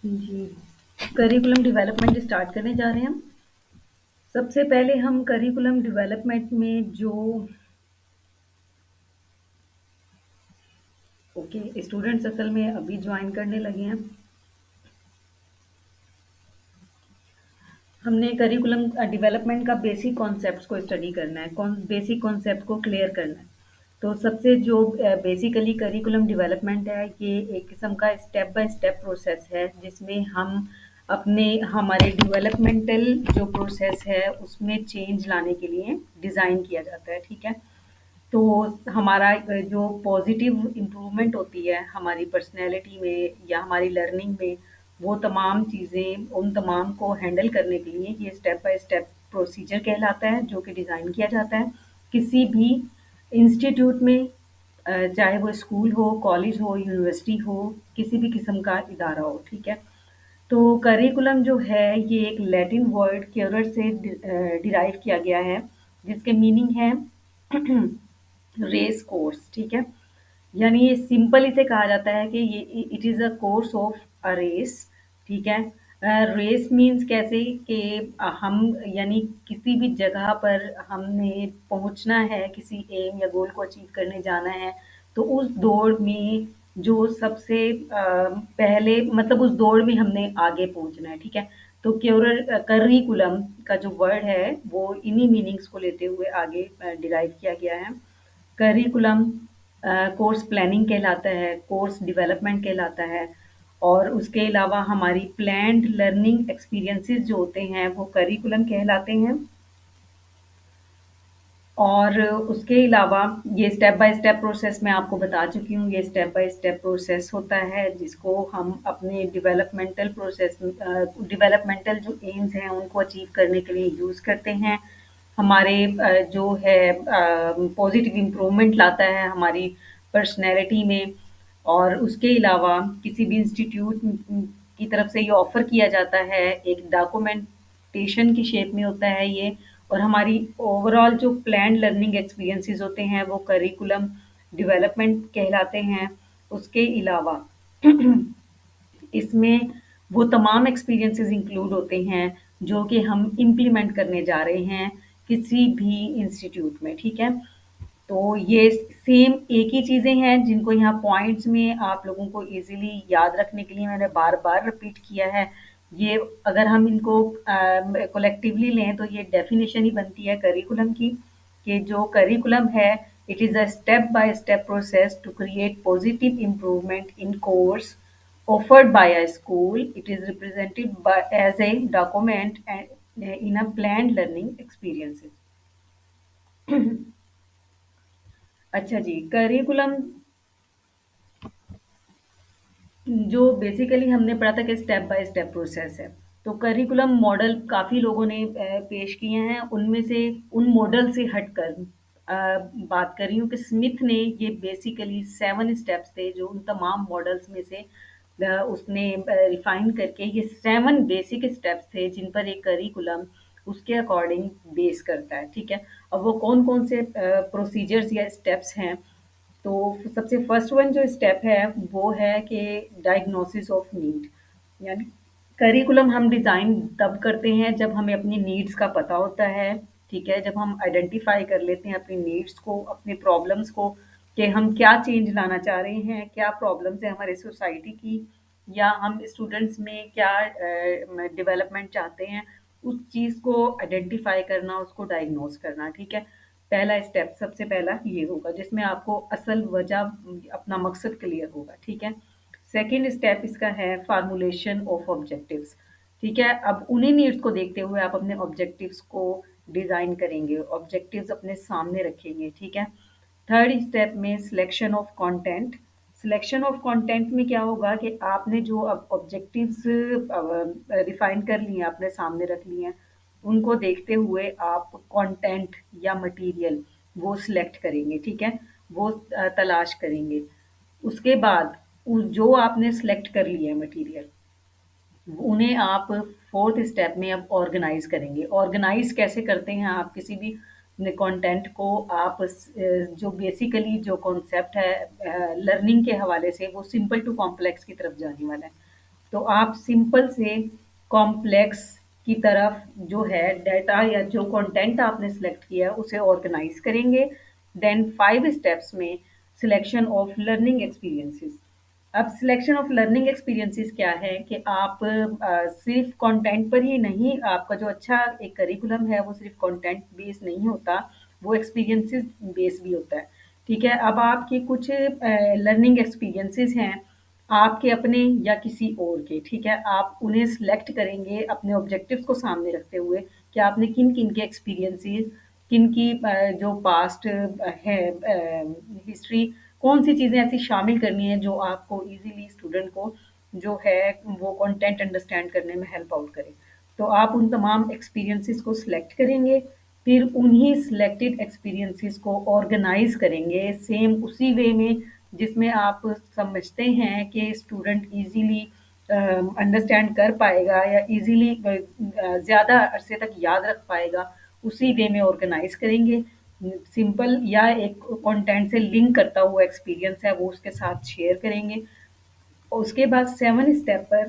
जी, curriculum development start करने जा रहे हैं हम। सबसे पहले हम करिकुलम डेवलपमेंट में जो ओके स्टूडेंट्स असल में अभी ज्वाइन करने लगे हैं। हमने करिकुलम डेवलपमेंट का बेसिक कॉन्सेप्ट्स को स्टडी करना है, बेसिक कॉन्सेप्ट को क्लियर करना है। तो सबसे जो बेसिकली करिकुलम डेवलपमेंट है, ये एक किस्म का स्टेप बाय स्टेप प्रोसेस है जिसमें हम अपने हमारे डेवलपमेंटल जो प्रोसेस है उसमें चेंज लाने के लिए डिज़ाइन किया जाता है, ठीक है। तो हमारा जो पॉजिटिव इम्प्रूवमेंट होती है हमारी पर्सनैलिटी में या हमारी लर्निंग में, वो तमाम चीज़ें उन तमाम को हैंडल करने के लिए ये स्टेप बाय स्टेप प्रोसीजर कहलाता है, जो कि डिज़ाइन किया जाता है। किसी भी इंस्टीट्यूट में चाहे वो स्कूल हो, कॉलेज हो, यूनिवर्सिटी हो, किसी भी किस्म का इदारा हो, ठीक है। तो करिकुलम जो है ये एक लैटिन वर्ड क्यूरर से डिराइव किया गया है, जिसके मीनिंग है रेस कोर्स, ठीक है। यानी ये सिंपल इसे कहा जाता है कि ये it is a course of a race, ठीक है। रेस मीन्स कैसे कि हम यानी किसी भी जगह पर हमने पहुंचना है, किसी एम या गोल को अचीव करने जाना है, तो उस दौड़ में जो सबसे पहले मतलब उस दौड़ में हमने आगे पहुंचना है, ठीक है। तो करिकुलम का जो वर्ड है वो इन्हीं मीनिंग्स को लेते हुए आगे डिराइव किया गया है। करिकुलम कोर्स प्लानिंग कहलाता है, कोर्स डेवलपमेंट कहलाता है, और उसके अलावा हमारी प्लान्ड लर्निंग एक्सपीरियंसेस जो होते हैं वो करिकुलम कहलाते हैं। और उसके अलावा ये स्टेप बाय स्टेप प्रोसेस मैं आपको बता चुकी हूँ, ये स्टेप बाय स्टेप प्रोसेस होता है जिसको हम अपने डेवलपमेंटल जो एम्स हैं उनको अचीव करने के लिए यूज़ करते हैं। हमारे जो है पॉजिटिव इम्प्रूवमेंट लाता है हमारी पर्सनैलिटी में। और उसके अलावा किसी भी इंस्टीट्यूट की तरफ से ये ऑफ़र किया जाता है, एक डॉक्यूमेंटेशन की शेप में होता है ये। और हमारी ओवरऑल जो प्लान्ड लर्निंग एक्सपीरियंसेस होते हैं वो करिकुलम डेवलपमेंट कहलाते हैं। उसके अलावा इसमें वो तमाम एक्सपीरियंसेस इंक्लूड होते हैं जो कि हम इम्प्लीमेंट करने जा रहे हैं किसी भी इंस्टीट्यूट में, ठीक है। तो ये सेम एक ही चीज़ें हैं जिनको यहाँ पॉइंट्स में आप लोगों को इजीली याद रखने के लिए मैंने बार बार रिपीट किया है। ये अगर हम इनको कलेक्टिवली लें तो ये डेफिनेशन ही बनती है करिकुलम की, कि जो करिकुलम है it is a step by step process to create positive improvement in course offered by a school. It is represented as a document and in a planned learning experiences. अच्छा जी, curriculum जो basically हमने पढ़ा था कि step by step process है। तो curriculum model काफ़ी लोगों ने पेश किए हैं, उनमें से उन मॉडल से हटकर बात कर रही हूँ कि स्मिथ ने ये बेसिकली 7 स्टेप्स थे जो उन तमाम मॉडल्स में से उसने रिफाइन करके ये 7 बेसिक स्टेप्स थे जिन पर एक करिकुलम उसके अकॉर्डिंग बेस करता है, ठीक है। अब वो कौन-कौन से प्रोसीजर्स या स्टेप्स हैं, तो सबसे फर्स्ट वन जो स्टेप है वो है कि डायग्नोसिस ऑफ नीड। यानी करिकुलम हम डिज़ाइन तब करते हैं जब हमें अपनी नीड्स का पता होता है, ठीक है। जब हम आइडेंटिफाई कर लेते हैं अपनी नीड्स को, अपने प्रॉब्लम्स को, कि हम क्या चेंज लाना चाह रहे हैं, क्या प्रॉब्लम्स है हमारे सोसाइटी की, या हम स्टूडेंट्स में क्या डेवलपमेंट चाहते हैं, उस चीज़ को आइडेंटिफाई करना, उसको डायग्नोस करना, ठीक है। पहला स्टेप सबसे पहला ये होगा जिसमें आपको असल वजह अपना मकसद क्लियर होगा, ठीक है। सेकंड स्टेप इसका है फार्मूलेशन ऑफ ऑब्जेक्टिव्स, ठीक है। अब उन्हीं नीड्स को देखते हुए आप अपने ऑब्जेक्टिव्स को डिज़ाइन करेंगे, ऑब्जेक्टिव्स अपने सामने रखेंगे, ठीक है। थर्ड स्टेप में selection of content. Selection of content में क्या होगा कि आपने जो अब ऑब्जेक्टिव्स रिफाइन कर लिए हैं, अपने सामने रख लिए हैं, उनको देखते हुए आप कंटेंट या मटेरियल वो सिलेक्ट करेंगे, ठीक है। वो तलाश करेंगे। उसके बाद जो आपने सिलेक्ट कर लिया है मटेरियल, उन्हें आप फोर्थ स्टेप में अब ऑर्गेनाइज करेंगे। ऑर्गेनाइज कैसे करते हैं आप किसी भी कंटेंट को, आप जो बेसिकली जो कॉन्सेप्ट है लर्निंग के हवाले से वो सिंपल टू कॉम्प्लेक्स की तरफ जाने वाला है। तो आप सिंपल से कॉम्प्लेक्स की तरफ जो है डाटा या जो कंटेंट आपने सेलेक्ट किया है उसे ऑर्गेनाइज करेंगे। देन 5 स्टेप्स में सिलेक्शन ऑफ लर्निंग एक्सपीरियंसेस। अब सिलेक्शन ऑफ लर्निंग एक्सपीरियंसेस क्या है कि आप सिर्फ कंटेंट पर ही नहीं, आपका जो अच्छा एक करिकुलम है वो सिर्फ कंटेंट बेस्ड नहीं होता, वो एक्सपीरियंसेस बेस्ड भी होता है। ठीक है, अब आपके कुछ लर्निंग एक्सपीरियंसेस हैं आपके अपने या किसी और के, ठीक है, आप उन्हें सिलेक्ट करेंगे अपने ऑब्जेक्टिव्स को सामने रखते हुए कि आपने किन किन के एक्सपीरियंसेस, किन की जो पास्ट है हिस्ट्री, कौन सी चीज़ें ऐसी शामिल करनी है जो आपको इजीली स्टूडेंट को जो है वो कंटेंट अंडरस्टैंड करने में हेल्प आउट करे। तो आप उन तमाम एक्सपीरियंसेस को सिलेक्ट करेंगे, फिर उन्हीं सिलेक्टेड एक्सपीरियंसेस को ऑर्गेनाइज करेंगे सेम उसी वे में जिसमें आप समझते हैं कि स्टूडेंट इजीली अंडरस्टैंड कर पाएगा या इजीली ज़्यादा अरसे तक याद रख पाएगा, उसी वे में ऑर्गेनाइज करेंगे। सिंपल या एक कंटेंट से लिंक करता हुआ एक्सपीरियंस है वो उसके साथ शेयर करेंगे। उसके बाद 7 स्टेप पर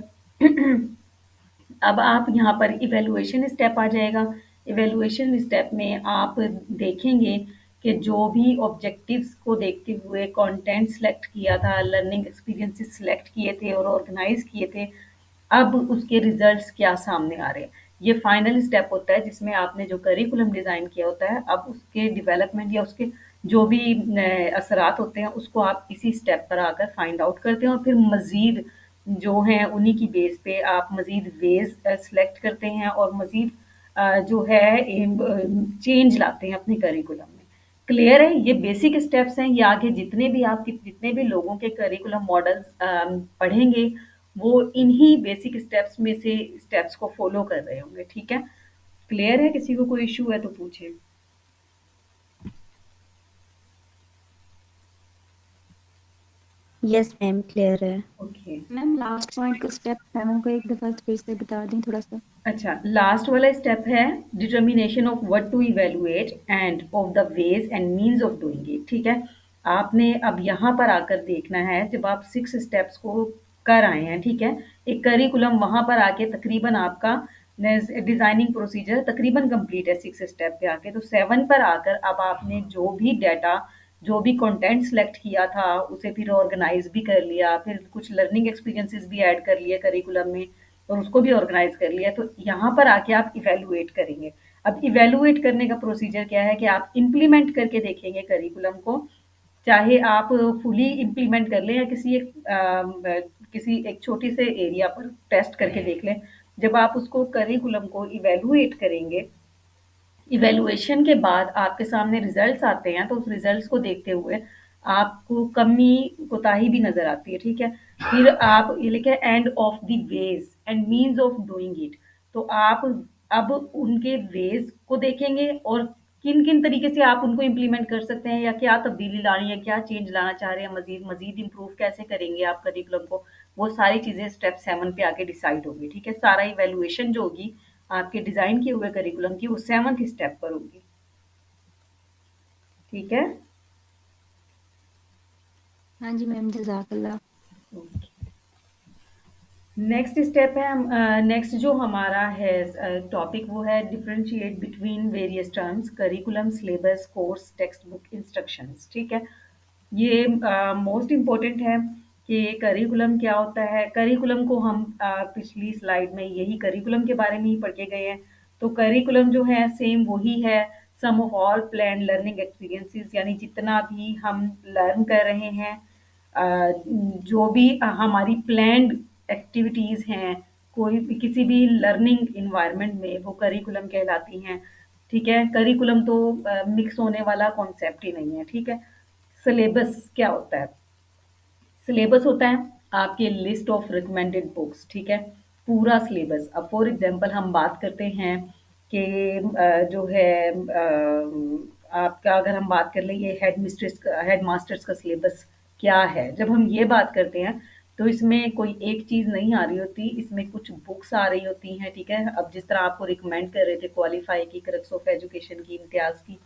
अब आप यहाँ पर इवैल्यूएशन स्टेप आ जाएगा। इवैल्यूएशन स्टेप में आप देखेंगे कि जो भी ऑब्जेक्टिव्स को देखते हुए कंटेंट सेलेक्ट किया था, लर्निंग एक्सपीरियंसेस सेलेक्ट किए थे और ऑर्गेनाइज़ किए थे, अब उसके रिजल्ट्स क्या सामने आ रहे हैं। ये फाइनल स्टेप होता है जिसमें आपने जो करिकुलम डिज़ाइन किया होता है, अब उसके डेवलपमेंट या उसके जो भी असरात होते हैं उसको आप इसी स्टेप पर आकर फाइंड आउट करते हैं और फिर मज़ीद जो हैं उन्हीं की बेस पे आप मज़ीद वेज़ सेलेक्ट करते हैं और मज़ीद जो है चेंज लाते हैं अपने करिकुलम में। क्लियर है? ये बेसिक स्टेप्स हैं, ये आगे जितने भी लोगों के करिकुलम मॉडल्स पढ़ेंगे, वो इन्हीं बेसिक स्टेप्स में से स्टेप्स को फॉलो कर रहे होंगे, ठीक है? क्लियर है? किसी को कोई इश्यू है तो पूछे। यस मैम, क्लियर है। ओके। मैम लास्ट पॉइंट का स्टेप 7 को एक दफ़ा फिर से बता दें थोड़ा सा। अच्छा, लास्ट वाला स्टेप है determination of what to evaluate and of the ways and means of doing it, ठीक है? आपने अब यहाँ पर आकर देखना है जब आप 6 स्टेप्स को कर आए हैं, ठीक है? एक करिकुलम वहाँ पर आके तकरीबन आपका डिज़ाइनिंग प्रोसीजर तकरीबन कंप्लीट है 6 स्टेप पे आके, तो 7 पर आकर अब आपने जो भी डाटा, जो भी कंटेंट सेलेक्ट किया था, उसे फिर ऑर्गेनाइज़ भी कर लिया, फिर कुछ लर्निंग एक्सपीरियंसेस भी ऐड कर लिए करिकुलम में और उसको भी ऑर्गेनाइज कर लिया, तो यहाँ पर आके आप इवैल्यूएट करेंगे। अब इवैल्यूएट करने का प्रोसीजर क्या है कि आप इम्प्लीमेंट करके देखेंगे करिकुलम को, चाहे आप फुली इम्प्लीमेंट कर लें या किसी एक छोटी से एरिया पर टेस्ट करके देख लें। जब आप उसको करिकुलम को इवैल्यूएट करेंगे, इवैल्यूएशन के बाद आपके सामने रिजल्ट्स आते हैं, तो उस रिजल्ट्स को देखते हुए आपको कमी कोताही भी नज़र आती है, ठीक है? फिर आप ये लिखा है and of the ways and means of doing it, तो आप अब उनके वेज़ को देखेंगे और किन-किन तरीके से आप उनको इम्प्लीमेंट कर सकते हैं या क्या तब्दीली लानी है, क्या चेंज लाना चाह रहे हैं मज़ीद इम्प्रूव कैसे करेंगे आप करिकुलम को, वो सारी चीज़ें स्टेप 7 पे आके डिसाइड होगी, ठीक है? सारा इवैल्यूएशन जो होगी आपके डिज़ाइन किए हुए करिकुलम की वो 7th स्टेप पर होगी, ठीक है? हाँ जी मैम, जज़ाकल्लाह। नेक्स्ट स्टेप है नेक्स्ट जो हमारा है टॉपिक वो है differentiate between various terms curriculum syllabus course text book instructions, ठीक है? ये मोस्ट इम्पोर्टेंट है कि करिकुलम क्या होता है। करिकुलम को हम पिछली स्लाइड में यही करिकुलम के बारे में ही पढ़ के गए हैं। तो करिकुलम जो है सेम वही है, some of all plan learning experiences, यानी जितना भी हम लर्न कर रहे हैं, जो भी हमारी प्लान्ड एक्टिविटीज़ हैं, कोई भी किसी भी लर्निंग एनवायरनमेंट में वो करिकुलम कहलाती हैं, ठीक है? करिकुलम तो मिक्स होने वाला कॉन्सेप्ट ही नहीं है, ठीक है? सिलेबस क्या होता है? सिलेबस होता है आपके लिस्ट ऑफ रिकमेंडेड बुक्स, ठीक है? पूरा सिलेबस। अब फॉर एग्ज़ाम्पल हम बात करते हैं कि जो है आपका अगर हम बात कर लें ये हेड मास्टर्स का सिलेबस क्या है? जब हम ये बात करते हैं तो इसमें कोई एक चीज़ नहीं आ रही होती, इसमें कुछ बुक्स आ रही होती हैं, ठीक है? अब जिस तरह आपको रिकमेंड कर रहे थे क्वालीफाई की, क्रक्स ऑफ एजुकेशन की, इम्तियाज़ की,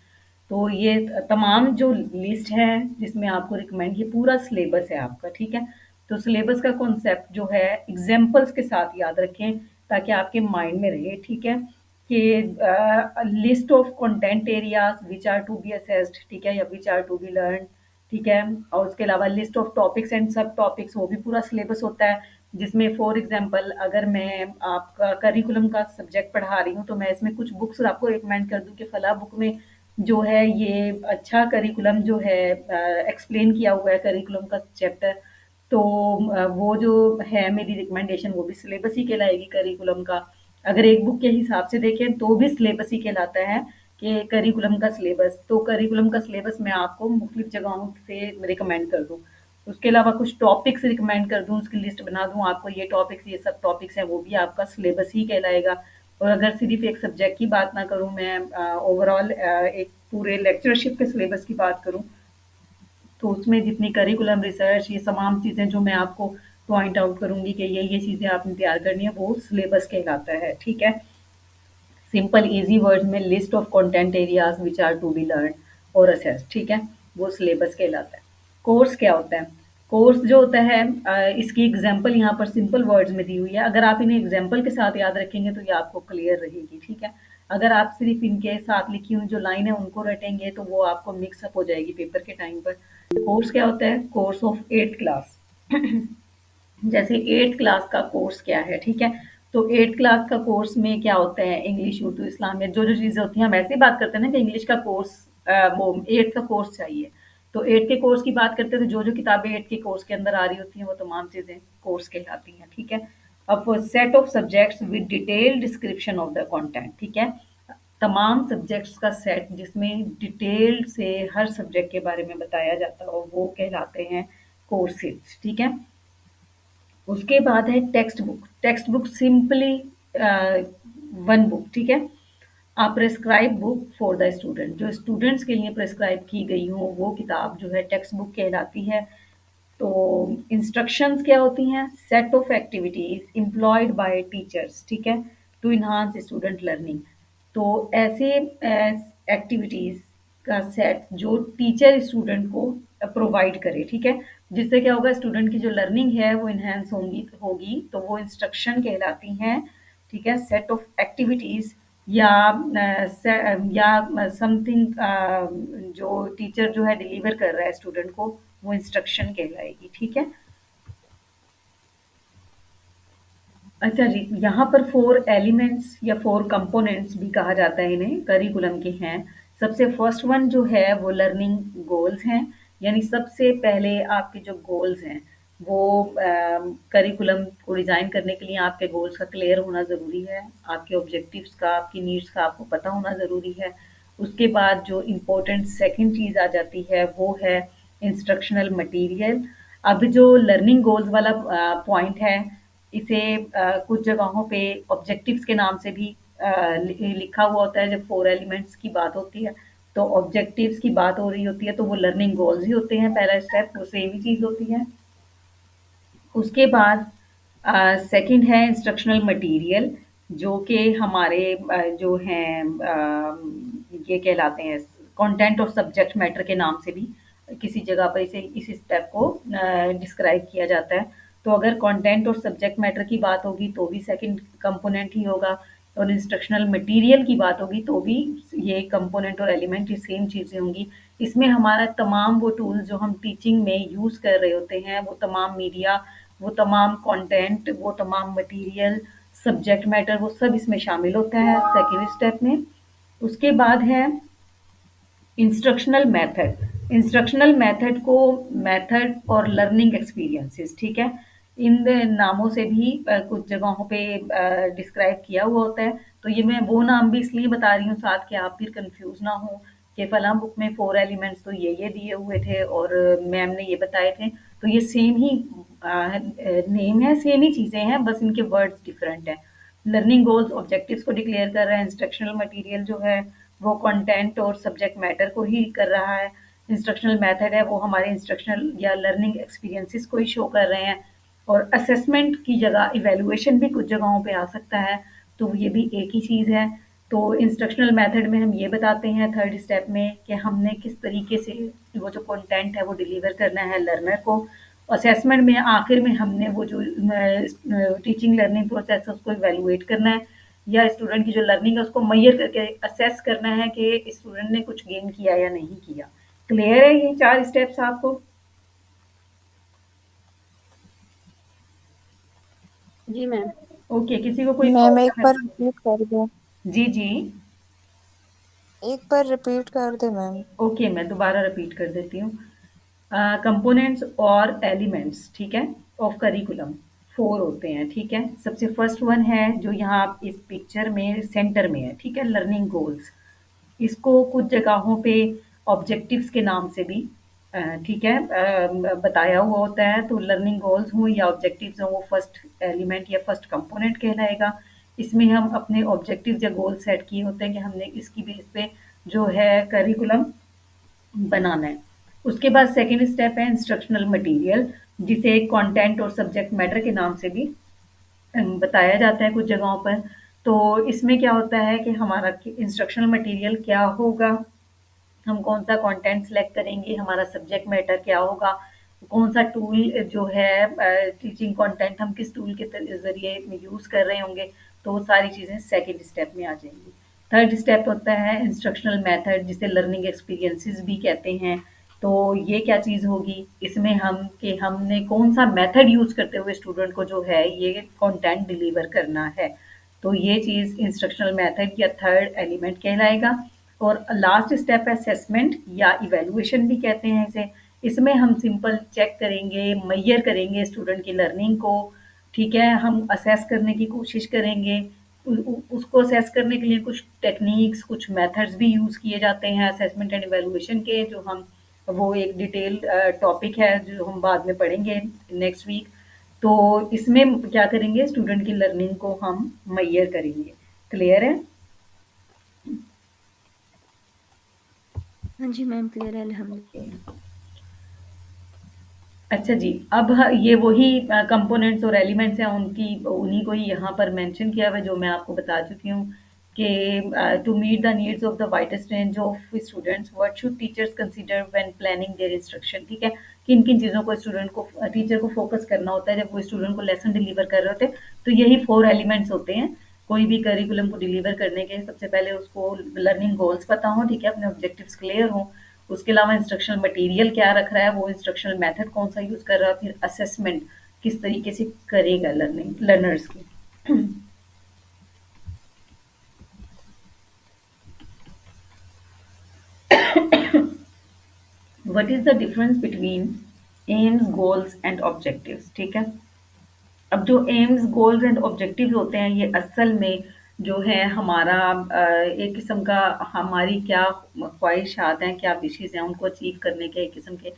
तो ये तमाम जो लिस्ट है जिसमें आपको रिकमेंड, ये पूरा सिलेबस है आपका, ठीक है? तो सिलेबस का कॉन्सेप्ट जो है एग्जाम्पल्स के साथ याद रखें ताकि आपके माइंड में रहे, ठीक है? कि list of content areas which are to be assessed, ठीक है, या which are to be learn, ठीक है? और उसके अलावा list of topics and sub topics, वो भी पूरा सिलेबस होता है, जिसमें फॉर एग्जांपल अगर मैं आपका करिकुलम का सब्जेक्ट पढ़ा रही हूँ तो मैं इसमें कुछ बुक्स आपको रिकमेंड कर दूँ कि फला बुक में जो है ये अच्छा करिकुलम जो है एक्सप्लेन किया हुआ है करिकुलम का चैप्टर। तो वो जो है मेरी रिकमेंडेशन वो भी सिलेबस ही कहलाएगी करिकुलम का। अगर एक बुक के हिसाब से देखें तो भी सिलेबस ही कहलाता है कि करिकुलम का सिलेबस। तो करिकुलम का सिलेबस मैं आपको मुख्तलिफ जगहों से रिकमेंड कर दूँ। उसके अलावा कुछ टॉपिक्स रिकमेंड कर दूँ, उसकी लिस्ट बना दूँ आपको, ये टॉपिक्स ये सब टॉपिक्स हैं, वो भी आपका सिलेबस ही कहलाएगा। और अगर सिर्फ एक सब्जेक्ट की बात ना करूँ मैं, ओवरऑल एक पूरे लेक्चरशिप के सिलेबस की बात करूँ तो उसमें जितनी करिकुलम रिसर्च ये तमाम चीज़ें जो मैं आपको पॉइंट आउट करूँगी कि ये चीज़ें आपने तैयार करनी है वो सिलेबस कहलाता है, ठीक है? सिंपल ईजी वर्ड्स में list of content areas which are to be learn और असेस्ड, ठीक है? वो सिलेबस कहलाता है। कोर्स क्या होता है? कोर्स जो होता है इसकी एग्जांपल यहाँ पर सिंपल वर्ड्स में दी हुई है। अगर आप इन्हें एग्जांपल के साथ याद रखेंगे तो ये आपको क्लियर रहेगी, ठीक है? अगर आप सिर्फ इनके साथ लिखी हुई जो लाइन है उनको रटेंगे तो वो आपको मिक्सअप हो जाएगी पेपर के टाइम पर। कोर्स क्या होता है? Course of 8th class. जैसे 8th क्लास का कोर्स क्या है, ठीक है? तो 8th क्लास का कोर्स में क्या होता है, इंग्लिश, उर्दू, इस्लामियत जो चीज़ें होती हैं, हम ऐसे ही बात करते हैं ना कि इंग्लिश का कोर्स वो 8th का कोर्स चाहिए। तो 8th के कोर्स की बात करते हैं तो जो किताबें 8th के कोर्स के अंदर आ रही होती हैं वो तमाम चीज़ें कोर्स कहलाती हैं, ठीक है? अब set of subjects with detailed description of the content, ठीक है? तमाम सब्जेक्ट्स का सेट जिसमें डिटेल से हर सब्जेक्ट के बारे में बताया जाता हो वो कहलाते हैं कोर्सेज, ठीक है? उसके बाद है text book. Text book simply one book, ठीक है? अ prescribe book for the student, जो स्टूडेंट्स के लिए प्रिस्क्राइब की गई हो वो किताब जो है टेक्स्ट बुक कहलाती है। तो इंस्ट्रक्शंस क्या होती हैं? Set of activities employed by teachers, ठीक है, टू इन्हांस स्टूडेंट लर्निंग। तो ऐसे एक्टिविटीज का सेट जो टीचर स्टूडेंट को प्रोवाइड करे, ठीक है, जिससे क्या होगा स्टूडेंट की जो लर्निंग है वो इन्हेंस होंगी होगी तो वो इंस्ट्रक्शन कहलाती हैं, ठीक है? सेट ऑफ एक्टिविटीज या समथिंग जो टीचर जो है डिलीवर कर रहा है स्टूडेंट को वो इंस्ट्रक्शन कहलाएगी, ठीक है? अच्छा जी, यहाँ पर 4 एलिमेंट्स या 4 कंपोनेंट्स भी कहा जाता है इन्हें, करिकुलम के हैं। सबसे फर्स्ट वन जो है वो लर्निंग गोल्स हैं, यानी सबसे पहले आपके जो गोल्स हैं वो करिकुलम को डिज़ाइन करने के लिए आपके गोल्स का क्लियर होना ज़रूरी है, आपके ऑब्जेक्टिव्स का, आपकी नीड्स का आपको पता होना ज़रूरी है। उसके बाद जो इम्पोर्टेंट सेकंड चीज़ आ जाती है वो है इंस्ट्रक्शनल मटीरियल। अब जो लर्निंग गोल्स वाला पॉइंट है इसे कुछ जगहों पे ऑब्जेक्टिव्स के नाम से भी लिखा हुआ होता है जब 4 एलिमेंट्स की बात होती है। तो ऑब्जेक्टिव्स की बात हो रही होती है तो वो लर्निंग गोल्स ही होते हैं, पहला स्टेप वो सेम ही चीज़ होती है। उसके बाद सेकंड है इंस्ट्रक्शनल मटेरियल जो कि हमारे जो हैं ये कहलाते हैं कंटेंट और सब्जेक्ट मैटर के नाम से भी किसी जगह पर इसे इस स्टेप को डिस्क्राइब किया जाता है। तो अगर कंटेंट और सब्जेक्ट मैटर की बात होगी तो भी सेकंड कंपोनेंट ही होगा और इंस्ट्रक्शनल मटेरियल की बात होगी तो भी ये कंपोनेंट और एलिमेंट ही सेम चीज़ें होंगी। इसमें हमारा तमाम वो टूल्स जो हम टीचिंग में यूज़ कर रहे होते हैं, वो तमाम मीडिया, वो तमाम कंटेंट, वो तमाम मटेरियल, सब्जेक्ट मैटर वो सब इसमें शामिल होता है सेकंड स्टेप में। उसके बाद है इंस्ट्रक्शनल मेथड। इंस्ट्रक्शनल मेथड को मेथड और लर्निंग एक्सपीरियंसेस, ठीक है? इन नामों से भी कुछ जगहों पे डिस्क्राइब किया हुआ होता है। तो ये मैं वो नाम भी इसलिए बता रही हूँ साथ कि आप फिर कंफ्यूज ना हो कि फलां बुक में 4 एलिमेंट्स तो ये दिए हुए थे और मैम ने ये बताए थे। तो ये सेम ही नेम है, सेम ही चीज़ें हैं, बस इनके वर्ड्स डिफरेंट हैं। लर्निंग गोल्स ऑब्जेक्टिव्स को डिक्लेयर कर रहा है, इंस्ट्रक्शनल मटेरियल जो है वो कंटेंट और सब्जेक्ट मैटर को ही कर रहा है। इंस्ट्रक्शनल मेथड है वो हमारे इंस्ट्रक्शनल या लर्निंग एक्सपीरियंसेस को ही शो कर रहे हैं और असेसमेंट की जगह इवैल्यूएशन भी कुछ जगहों पे आ सकता है, तो ये भी एक ही चीज़ है। तो इंस्ट्रक्शनल मेथड में हम ये बताते हैं थर्ड स्टेप में कि हमने किस तरीके से वो जो कंटेंट है वो डिलीवर करना है लर्नर को। असेसमेंट में आखिर में हमने वो जो टीचिंग लर्निंग प्रोसेस है उसको इवैल्यूएट करना है या स्टूडेंट की जो लर्निंग है उसको मेजर करके असेस करना है कि स्टूडेंट ने कुछ गेन किया या नहीं किया। क्लियर है ये 4 स्टेप्स आपको? जी मैम। ओके, किसी को कोई मैम एक प्रॉब्लम है बार तो? रिपीट कर दो। जी, जी। एक बार रिपीट कर दे मैम। ओके, मैं दोबारा रिपीट कर देती हूँ। कंपोनेंट्स और एलिमेंट्स, ठीक है, ऑफ करिकुलम 4 होते हैं, ठीक है। सबसे फर्स्ट वन है जो यहाँ आप इस पिक्चर में सेंटर में है, ठीक है, लर्निंग गोल्स। इसको कुछ जगहों पे ऑब्जेक्टिव्स के नाम से भी ठीक है बताया हुआ होता है। तो लर्निंग गोल्स हों या ऑब्जेक्टिव्स हों, वो फर्स्ट एलिमेंट या फर्स्ट कंपोनेंट कहलाएगा। इसमें हम अपने ऑब्जेक्टिव्स या गोल सेट किए होते हैं कि हमने इसकी बेस पे जो है करिकुलम बनाना है। उसके बाद सेकंड स्टेप है इंस्ट्रक्शनल मटेरियल, जिसे कंटेंट और सब्जेक्ट मैटर के नाम से भी बताया जाता है कुछ जगहों पर। तो इसमें क्या होता है कि हमारा इंस्ट्रक्शनल मटेरियल क्या होगा, हम कौन-सा कंटेंट सिलेक्ट करेंगे, हमारा सब्जेक्ट मैटर क्या होगा, कौन-सा टूल जो है टीचिंग कंटेंट हम किस टूल के ज़रिए यूज़ कर रहे होंगे, तो वो सारी चीज़ें सेकंड स्टेप में आ जाएँगी। थर्ड स्टेप होता है इंस्ट्रक्शनल मेथड, जिसे लर्निंग एक्सपीरियंसेस भी कहते हैं। तो ये क्या चीज़ होगी, इसमें हम कि हमने कौन-सा मेथड यूज़ करते हुए स्टूडेंट को जो है ये कंटेंट डिलीवर करना है। तो ये चीज़ इंस्ट्रक्शनल मेथड या थर्ड एलिमेंट कहलाएगा। और लास्ट स्टेप है असेसमेंट या इवैल्यूएशन भी कहते हैं इसे। इसमें हम सिंपल चेक करेंगे, मेज़र करेंगे स्टूडेंट की लर्निंग को, ठीक है? हम असेस करने की कोशिश करेंगे। उ उ उसको असेस करने के लिए कुछ टेक्निक्स, कुछ मेथड्स भी यूज़ किए जाते हैं असेसमेंट एंड इवैल्यूएशन के, जो हम वो एक डिटेल टॉपिक है जो हम बाद में पढ़ेंगे नेक्स्ट वीक। तो इसमें क्या करेंगे, स्टूडेंट की लर्निंग को हम मेज़र करेंगे। क्लियर है? हाँ जी मैम, क्लियर है अल्हम्दुलिल्लाह। अच्छा जी, अब ये वही कंपोनेंट्स और एलिमेंट्स हैं उनकी उन्हीं को ही यहाँ पर मेंशन किया हुआ है जो मैं आपको बता चुकी हूँ कि to meet the needs of the widest range of students what should teachers consider when planning their instruction, ठीक है। किन-किन चीज़ों को स्टूडेंट को टीचर को फोकस करना होता है जब वो स्टूडेंट को लेसन डिलीवर कर रहे होते हैं। तो यही 4 एलिमेंट्स होते हैं। कोई भी करिकुलम को डिलीवर करने के सबसे पहले उसको लर्निंग गोल्स पता हों, ठीक है, अपने ऑब्जेक्टिव्स क्लियर हों। उसके अलावा इंस्ट्रक्शनल मटेरियल क्या रख रहा है, वो इंस्ट्रक्शनल मेथड कौन सा यूज़ कर रहा है, फिर असेसमेंट किस तरीके से करेगा लर्नर्स की। What is the difference between AIIMS, goals and objectives, ठीक है। अब जो एम्स, गोल्स एंड ऑब्जेक्टिव्स होते हैं ये असल में जो है हमारा एक किस्म का हमारी क्या ख्वाहिशात हैं, क्या विशेज़ हैं, उनको अचीव करने के एक किस्म के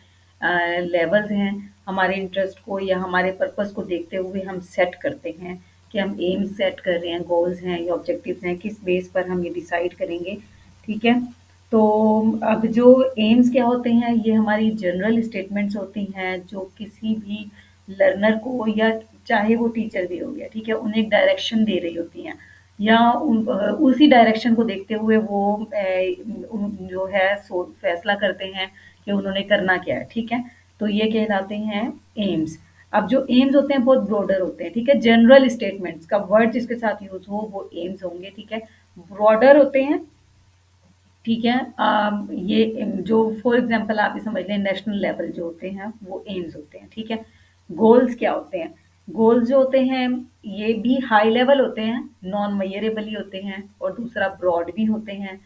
लेवल्स हैं। हमारे इंटरेस्ट को या हमारे पर्पस को देखते हुए हम सेट करते हैं कि हम एम्स सेट कर रहे हैं, गोल्स हैं या ऑब्जेक्टिव्स हैं, किस बेस पर हम ये डिसाइड करेंगे, ठीक है। तो अब जो एम्स क्या होते हैं, ये हमारी जनरल स्टेटमेंट्स होती हैं जो किसी भी लर्नर को या चाहे वो टीचर भी हो गया, ठीक है, उन्हें एक डायरेक्शन दे रही होती हैं या उसी डायरेक्शन को देखते हुए वो जो है सो फैसला करते हैं कि उन्होंने करना क्या है, ठीक है। तो ये कहलाते हैं एम्स। अब जो एम्स होते हैं बहुत ब्रॉडर होते हैं, ठीक है, जनरल स्टेटमेंट्स का वर्ड जिसके साथ यूज़ हो वो एम्स होंगे, ठीक है। ब्रॉडर होते हैं, ठीक है। ये जो फॉर एग्ज़ाम्पल आप ये समझ लें नेशनल लेवल जो होते हैं वो एम्स होते हैं, ठीक है। गोल्स क्या होते हैं? गोल्स जो होते हैं ये भी हाई लेवल होते हैं, नॉन मेजरेबल ही होते हैं और दूसरा ब्रॉड भी होते हैं।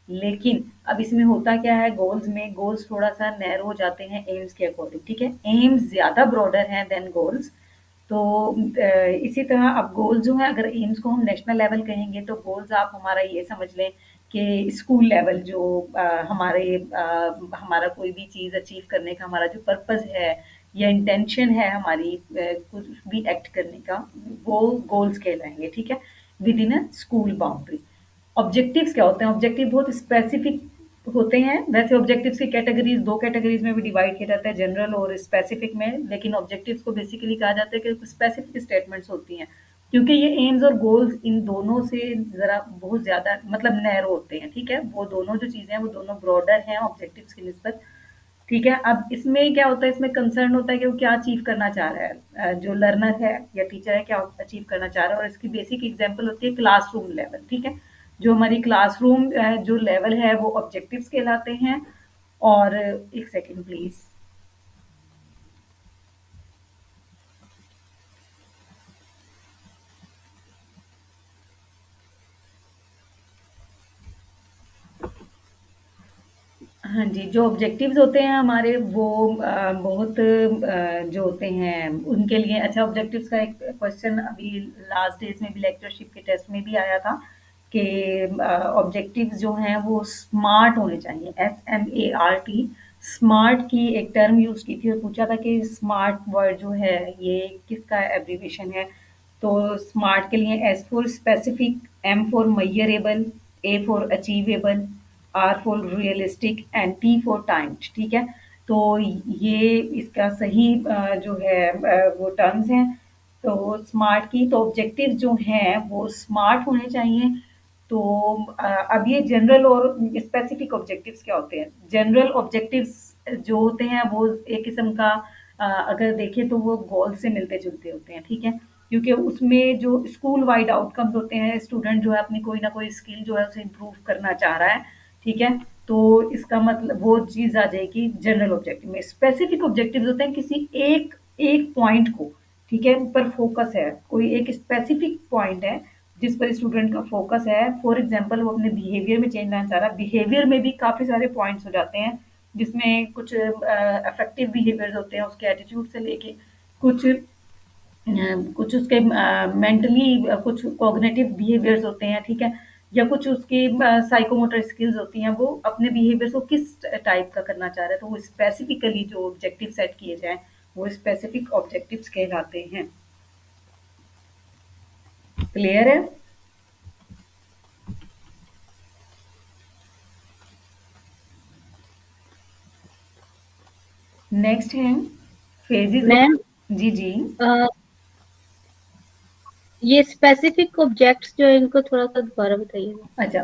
लेकिन अब इसमें होता क्या है, गोल्स में गोल्स थोड़ा-सा नैरो हो जाते हैं एम्स के अकॉर्डिंग, ठीक है। एम्स ज़्यादा ब्रॉडर हैं देन गोल्स। तो इसी तरह अब गोल्स जो हैं अगर एम्स को हम नेशनल लेवल कहेंगे तो गोल्स आप हमारा ये समझ लें कि स्कूल लेवल जो हमारा कोई भी चीज़ अचीव करने का हमारा जो पर्पस है या इंटेंशन है हमारी कुछ भी एक्ट करने का, वो गोल्स कहलाएँगे, ठीक है, with in a school boundary. Objectives क्या होते हैं? ऑब्जेक्टिव बहुत स्पेसिफिक होते हैं। वैसे ऑब्जेक्टिव्स की कैटेगरीज़ 2 कैटेगरीज़ में भी डिवाइड किया जाता है, जनरल और स्पेसिफिक में, लेकिन ऑब्जेक्टिव्स को बेसिकली कहा जाता है कि स्पेसिफिक स्टेटमेंट्स होती हैं। क्योंकि ये एम्स और गोल्स इन दोनों से ज़रा बहुत ज़्यादा मतलब नैरो होते हैं, ठीक है? वो दोनों जो चीज़ें हैं वो दोनों ब्रॉडर हैं ऑब्जेक्टिव्स की निस्बत, ठीक है? अब इसमें क्या होता है, इसमें कंसर्न होता है कि वो क्या अचीव करना चाह रहा है, जो लर्नर है या टीचर है क्या अचीव करना चाह रहा है, और इसकी बेसिक एग्जांपल होती है क्लासरूम लेवल। ठीक है? जो हमारी क्लासरूम जो लेवल है वो ऑब्जेक्टिव्स कहलाते हैं। और एक सेकंड प्लीज। हाँ जी, जो ऑब्जेक्टिव्स होते हैं हमारे वो बहुत जो होते हैं उनके लिए अच्छा। ऑब्जेक्टिव्स का एक क्वेश्चन अभी लास्ट डेज में भी लेक्चरशिप के टेस्ट में भी आया था कि ऑब्जेक्टिव्स जो हैं वो स्मार्ट होने चाहिए, SMART। स्मार्ट की एक टर्म यूज़ की थी और पूछा था कि स्मार्ट वर्ड जो है ये किसका एब्रीविएशन है। तो स्मार्ट के लिए S for specific, M for measurable, A for achievable, R for realistic and T for timed. ठीक है? तो ये इसका सही जो है वो टर्म्स हैं। तो स्मार्ट की तो ऑब्जेक्टिव जो हैं वो स्मार्ट होने चाहिए। तो अब ये जनरल और स्पेसिफिक ऑब्जेक्टिव्स क्या होते हैं? जनरल ऑब्जेक्टिव्स जो होते हैं वो एक किस्म का अगर देखें तो वो गोल से मिलते-जुलते होते हैं। ठीक है? क्योंकि उसमें जो स्कूल वाइड आउटकम्स होते हैं, स्टूडेंट जो है अपनी कोई ना कोई स्किल जो है उसे इम्प्रूव करना चाह रहा है। ठीक है? तो इसका मतलब वो चीज़ आ जाएगी जनरल ऑब्जेक्टिव में। स्पेसिफिक ऑब्जेक्टिव्स होते हैं किसी एक एक पॉइंट को, ठीक है, पर फोकस है, कोई एक स्पेसिफिक पॉइंट है जिस पर स्टूडेंट का फोकस है। फॉर एग्जांपल वो अपने बिहेवियर में चेंज लाना चाह रहा है। बिहेवियर में भी काफ़ी सारे पॉइंट्स हो जाते हैं जिसमें कुछ अफेक्टिव बिहेवियर्स होते हैं उसके एटीट्यूड से लेके कुछ कुछ उसके मेंटली कुछ कॉग्निटिव बिहेवियर्स होते हैं। ठीक है? या कुछ उसकी साइकोमोटर स्किल्स होती हैं, वो अपने बिहेवियर को किस टाइप का करना चाह रहा है। तो वो स्पेसिफिकली जो ऑब्जेक्टिव सेट किए जाएं वो स्पेसिफिक ऑब्जेक्टिव्स कहलाते हैं। क्लियर है? नेक्स्ट है फेजेस ऑफ। मैम जी जी। ये स्पेसिफिक ऑब्जेक्ट्स जो है इनको थोड़ा सा दोबारा बताइए। अच्छा,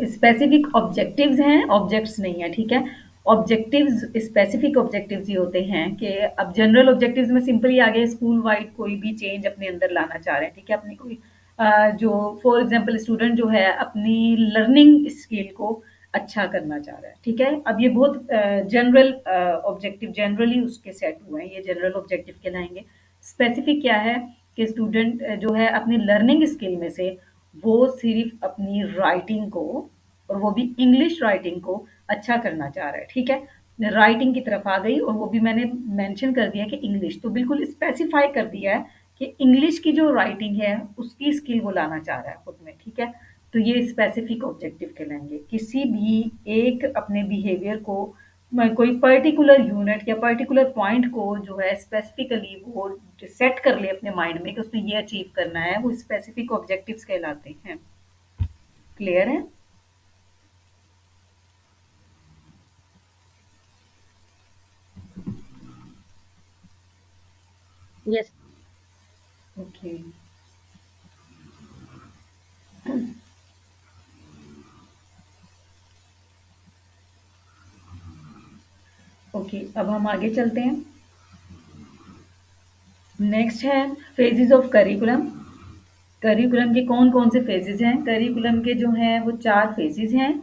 स्पेसिफिक ऑब्जेक्टिव्स हैं, ऑब्जेक्ट्स नहीं है। ठीक है? ऑब्जेक्टिव्स स्पेसिफिक ऑब्जेक्टिव्स ये होते हैं कि अब जनरल ऑब्जेक्टिव्स में सिंपली आगे स्कूल वाइड कोई भी चेंज अपने अंदर लाना चाह रहे हैं। ठीक है? अपनी कोई जो फॉर एग्जांपल स्टूडेंट जो है अपनी लर्निंग स्किल को अच्छा करना चाह रहा है। ठीक है? अब ये बहुत जनरल ऑब्जेक्टिव जनरली उसके सेट हुए हैं, ये जनरल ऑब्जेक्टिव कहलाएंगे। स्पेसिफिक क्या है कि स्टूडेंट जो है अपनी लर्निंग स्किल में से वो सिर्फ अपनी राइटिंग को, और वो भी इंग्लिश राइटिंग को अच्छा करना चाह रहा है। ठीक है? राइटिंग की तरफ आ गई और वो भी मैंने मेंशन कर दिया कि इंग्लिश, तो बिल्कुल स्पेसिफाई कर दिया है कि इंग्लिश की जो राइटिंग है उसकी स्किल वो लाना चाह रहा है खुद में। ठीक है? तो ये स्पेसिफिक ऑब्जेक्टिव कहलाएंगे। किसी भी एक अपने बिहेवियर को कोई पर्टिकुलर यूनिट या पर्टिकुलर पॉइंट को जो है स्पेसिफिकली वो सेट कर ले अपने माइंड में कि उसने ये अचीव करना है, वो स्पेसिफिक ऑब्जेक्टिव्स कहलाते हैं। क्लियर है? यस। ओके। ओके, अब हम आगे चलते हैं। नेक्स्ट है फेजेस ऑफ करिकुलम। करिकुलम के कौन कौन से फेजेस हैं? करिकुलम के जो हैं वो 4 फेजेस हैं।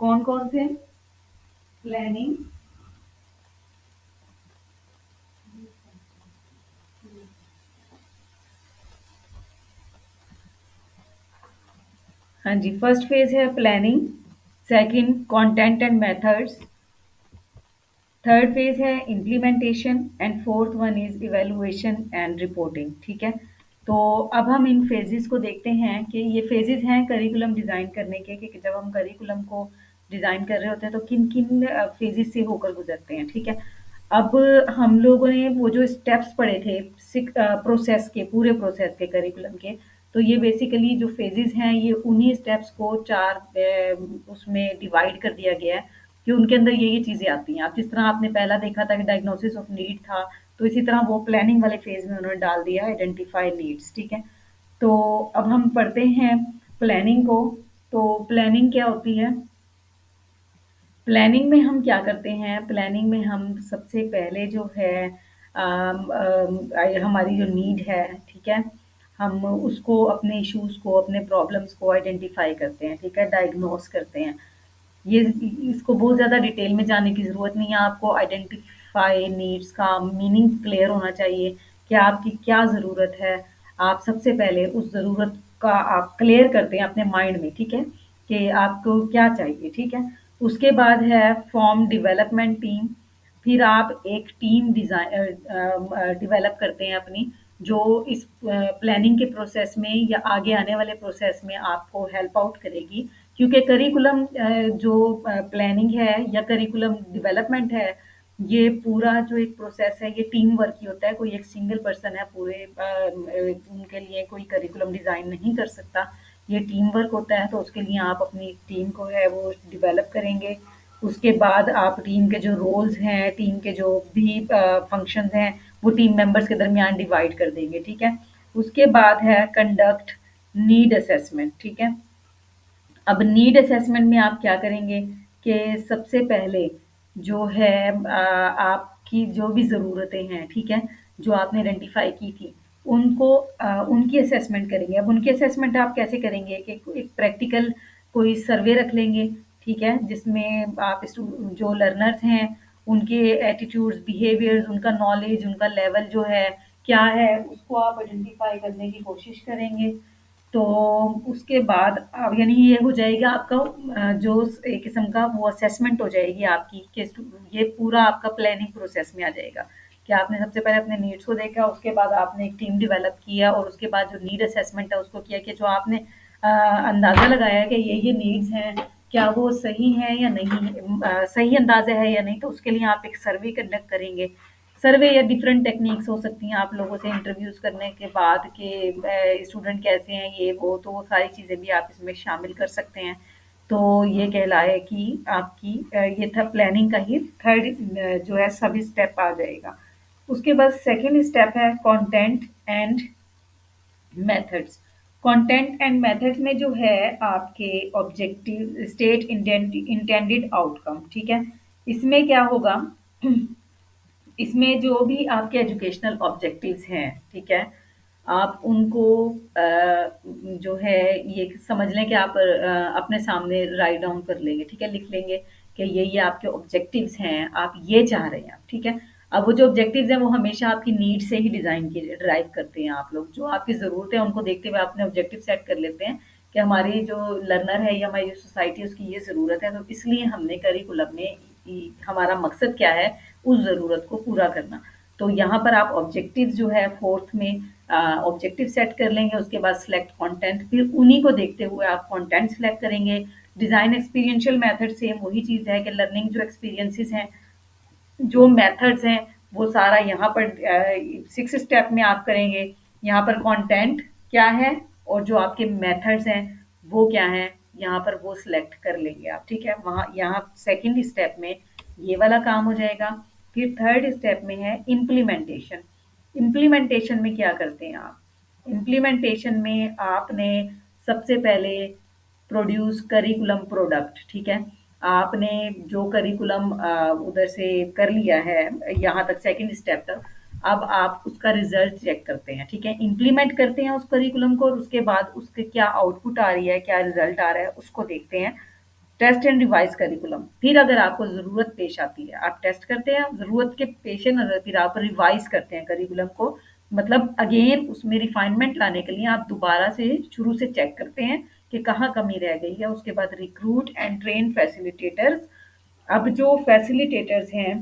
कौन कौन से? प्लानिंग, हाँ जी, फर्स्ट फेज है planning, second content and methods, third phase है implementation and fourth one is evaluation and reporting. ठीक है? तो अब हम इन फेजेस को देखते हैं कि ये फेजेस हैं करिकुलम डिज़ाइन करने के, कि जब हम करिकुलम को डिज़ाइन कर रहे होते हैं तो किन किन फेजेस से होकर गुजरते हैं। ठीक है? अब हम लोगों ने वो जो स्टेप्स पढ़े थे प्रोसेस के, पूरे प्रोसेस के करिकुलम के, तो ये बेसिकली जो फेजेस हैं ये उन्हीं स्टेप्स को 4 उसमें डिवाइड कर दिया गया है कि उनके अंदर ये चीज़ें आती हैं। अब जिस तरह आपने पहला देखा था कि डायग्नोसिस ऑफ नीड था, तो इसी तरह वो प्लानिंग वाले फेज़ में उन्होंने डाल दिया आइडेंटिफाई नीड्स। ठीक है? तो अब हम पढ़ते हैं प्लानिंग को। तो प्लानिंग क्या होती है? प्लानिंग में हम क्या करते हैं, प्लानिंग में हम सबसे पहले जो है हमारी जो नीड है, ठीक है? हम उसको अपने इश्यूज़ को, अपने प्रॉब्लम्स को आइडेंटिफ़ाई करते हैं, ठीक है? डायग्नोज़ करते हैं। ये इसको बहुत ज़्यादा डिटेल में जाने की ज़रूरत नहीं है, आपको आइडेंटिफ़ाई नीड्स का मीनिंग क्लियर होना चाहिए कि आपकी क्या ज़रूरत है। आप सबसे पहले उस ज़रूरत का आप क्लियर करते हैं अपने माइंड में, ठीक है? कि आपको क्या चाहिए, ठीक है? उसके बाद है फॉर्म डेवलपमेंट टीम, फिर आप एक टीम डेवलप करते हैं अपनी, जो इस प्लानिंग के प्रोसेस में या आगे आने वाले प्रोसेस में आपको हेल्प आउट करेगी। क्योंकि करिकुलम जो प्लानिंग है या करिकुलम डेवलपमेंट है, ये पूरा जो एक प्रोसेस है, ये टीम वर्क ही होता है। कोई एक सिंगल पर्सन है पूरे उनके लिए कोई करिकुलम डिज़ाइन नहीं कर सकता। ये टीम वर्क होता है, तो उसके लिए आप अपनी टीम को है वो डेवलप करेंगे। उसके बाद आप टीम के जो रोल्स हैं, टीम के जो भी फंक्शंस हैं, वो टीम मेंबर्स के दरमियान डिवाइड कर देंगे, ठीक है? उसके बाद है कंडक्ट नीड असेसमेंट, ठीक है? अब नीड असेसमेंट में आप क्या करेंगे कि सबसे पहले जो है आपकी जो भी ज़रूरतें हैं, ठीक है? जो आपने आइडेंटिफ़ाई की थी, उनको उनकी असेसमेंट करेंगे। अब उनकी असेसमेंट आप कैसे करेंगे कि एक प्रैक्टिकल कोई सर्वे रख लेंगे, ठीक है? जिसमें आप जो लर्नर्स हैं, उनके एटीट्यूड्स, बिहेवियर्स, उनका नॉलेज, उनका लेवल जो है, क्या है, उसको आप आइडेंटिफ़ाई करने की कोशिश करेंगे। तो उसके बाद अब यानी ये हो जाएगा आपका जो एक किस्म का वो असेसमेंट हो जाएगी आपकी कि ये पूरा आपका प्लानिंग प्रोसेस में आ जाएगा कि आपने सबसे पहले अपने नीड्स को देखा, उसके बाद आपने एक टीम डेवलप किया और उसके बाद जो नीड असेसमेंट है उसको किया कि जो आपने अंदाज़ा लगाया कि ये नीड्स हैं, क्या वो सही हैं या नहीं, सही अंदाज़ा है या नहीं, तो उसके लिए आप एक सर्वे कंडक्ट करेंगे। सर्वे या डिफरेंट टेक्निक्स हो सकती हैं आप लोगों से इंटरव्यूज़ करने के बाद कि स्टूडेंट कैसे हैं, ये वो, तो वो सारी चीज़ें भी आप इसमें शामिल कर सकते हैं। तो ये कहलाए कि आपकी ये था प्लानिंग का ही थर्ड जो है सब स्टेप आ जाएगा। उसके बाद सेकंड स्टेप है content and methods. Content and methods में जो है आपके ऑब्जेक्टिव स्टेट इंटेंडेड आउटकम, ठीक है? इसमें क्या होगा इसमें जो भी आपके एजुकेशनल ऑब्जेक्टिव्स हैं, ठीक है? आप उनको जो है ये समझ लें कि आप अपने सामने राइट डाउन कर लेंगे, ठीक है? लिख लेंगे कि ये आपके ऑब्जेक्टिव्स हैं, आप ये चाह रहे हैं, ठीक है? अब वो जो ऑब्जेक्टिव्स हैं वो हमेशा आपकी नीड से ही डिज़ाइन किए ड्राइव करते हैं आप लोग। जो आपकी ज़रूरत है उनको देखते हुए अपने ऑब्जेक्टिव सेट कर लेते हैं कि हमारी जो लर्नर है या हमारी जो सोसाइटी है उसकी ये ज़रूरत है, तो इसलिए हमने करिकुलम में हमारा मकसद क्या है उस ज़रूरत को पूरा करना। तो यहाँ पर आप ऑब्जेक्टिव जो है फोर्थ में ऑब्जेक्टिव सेट कर लेंगे, उसके बाद सिलेक्ट कंटेंट, फिर उन्हीं को देखते हुए आप कंटेंट सिलेक्ट करेंगे। डिज़ाइन एक्सपीरियंशियल मेथड सेम वही चीज़ है कि लर्निंग जो एक्सपीरियंसेस हैं, जो मेथड्स हैं, वो सारा यहाँ पर 6 स्टेप में आप करेंगे। यहाँ पर कंटेंट क्या है और जो आपके मेथड्स हैं, वो क्या हैं, यहाँ पर वो सिलेक्ट कर लेंगे आप, ठीक है? वहाँ यहाँ सेकंड स्टेप में ये वाला काम हो जाएगा। फिर थर्ड स्टेप में है इम्प्लीमेंटेशन। इम्प्लीमेंटेशन में क्या करते हैं आप? इम्प्लीमेंटेशन में आपने सबसे पहले प्रोड्यूस करिकुलम प्रोडक्ट, ठीक है? आपने जो करिकुलम उधर से कर लिया है यहाँ तक सेकंड स्टेप तक, अब आप उसका रिजल्ट चेक करते हैं, ठीक है? इम्प्लीमेंट करते हैं उस करिकुलम को और उसके बाद उसके क्या आउटपुट आ रही है, क्या रिजल्ट आ रहा है, उसको देखते हैं। टेस्ट एंड रिवाइज करिकुलम, फिर अगर आपको ज़रूरत पेश आती है आप टेस्ट करते हैं, ज़रूरत के पेश नज़र फिर आप रिवाइज करते हैं करिकुलम को, मतलब अगेन उसमें रिफाइनमेंट लाने के लिए आप दोबारा से शुरू से चेक करते हैं कि कहाँ कमी रह गई है। उसके बाद रिक्रूट एंड ट्रेन फैसिलिटेटर्स। अब जो फैसिलिटेटर्स हैं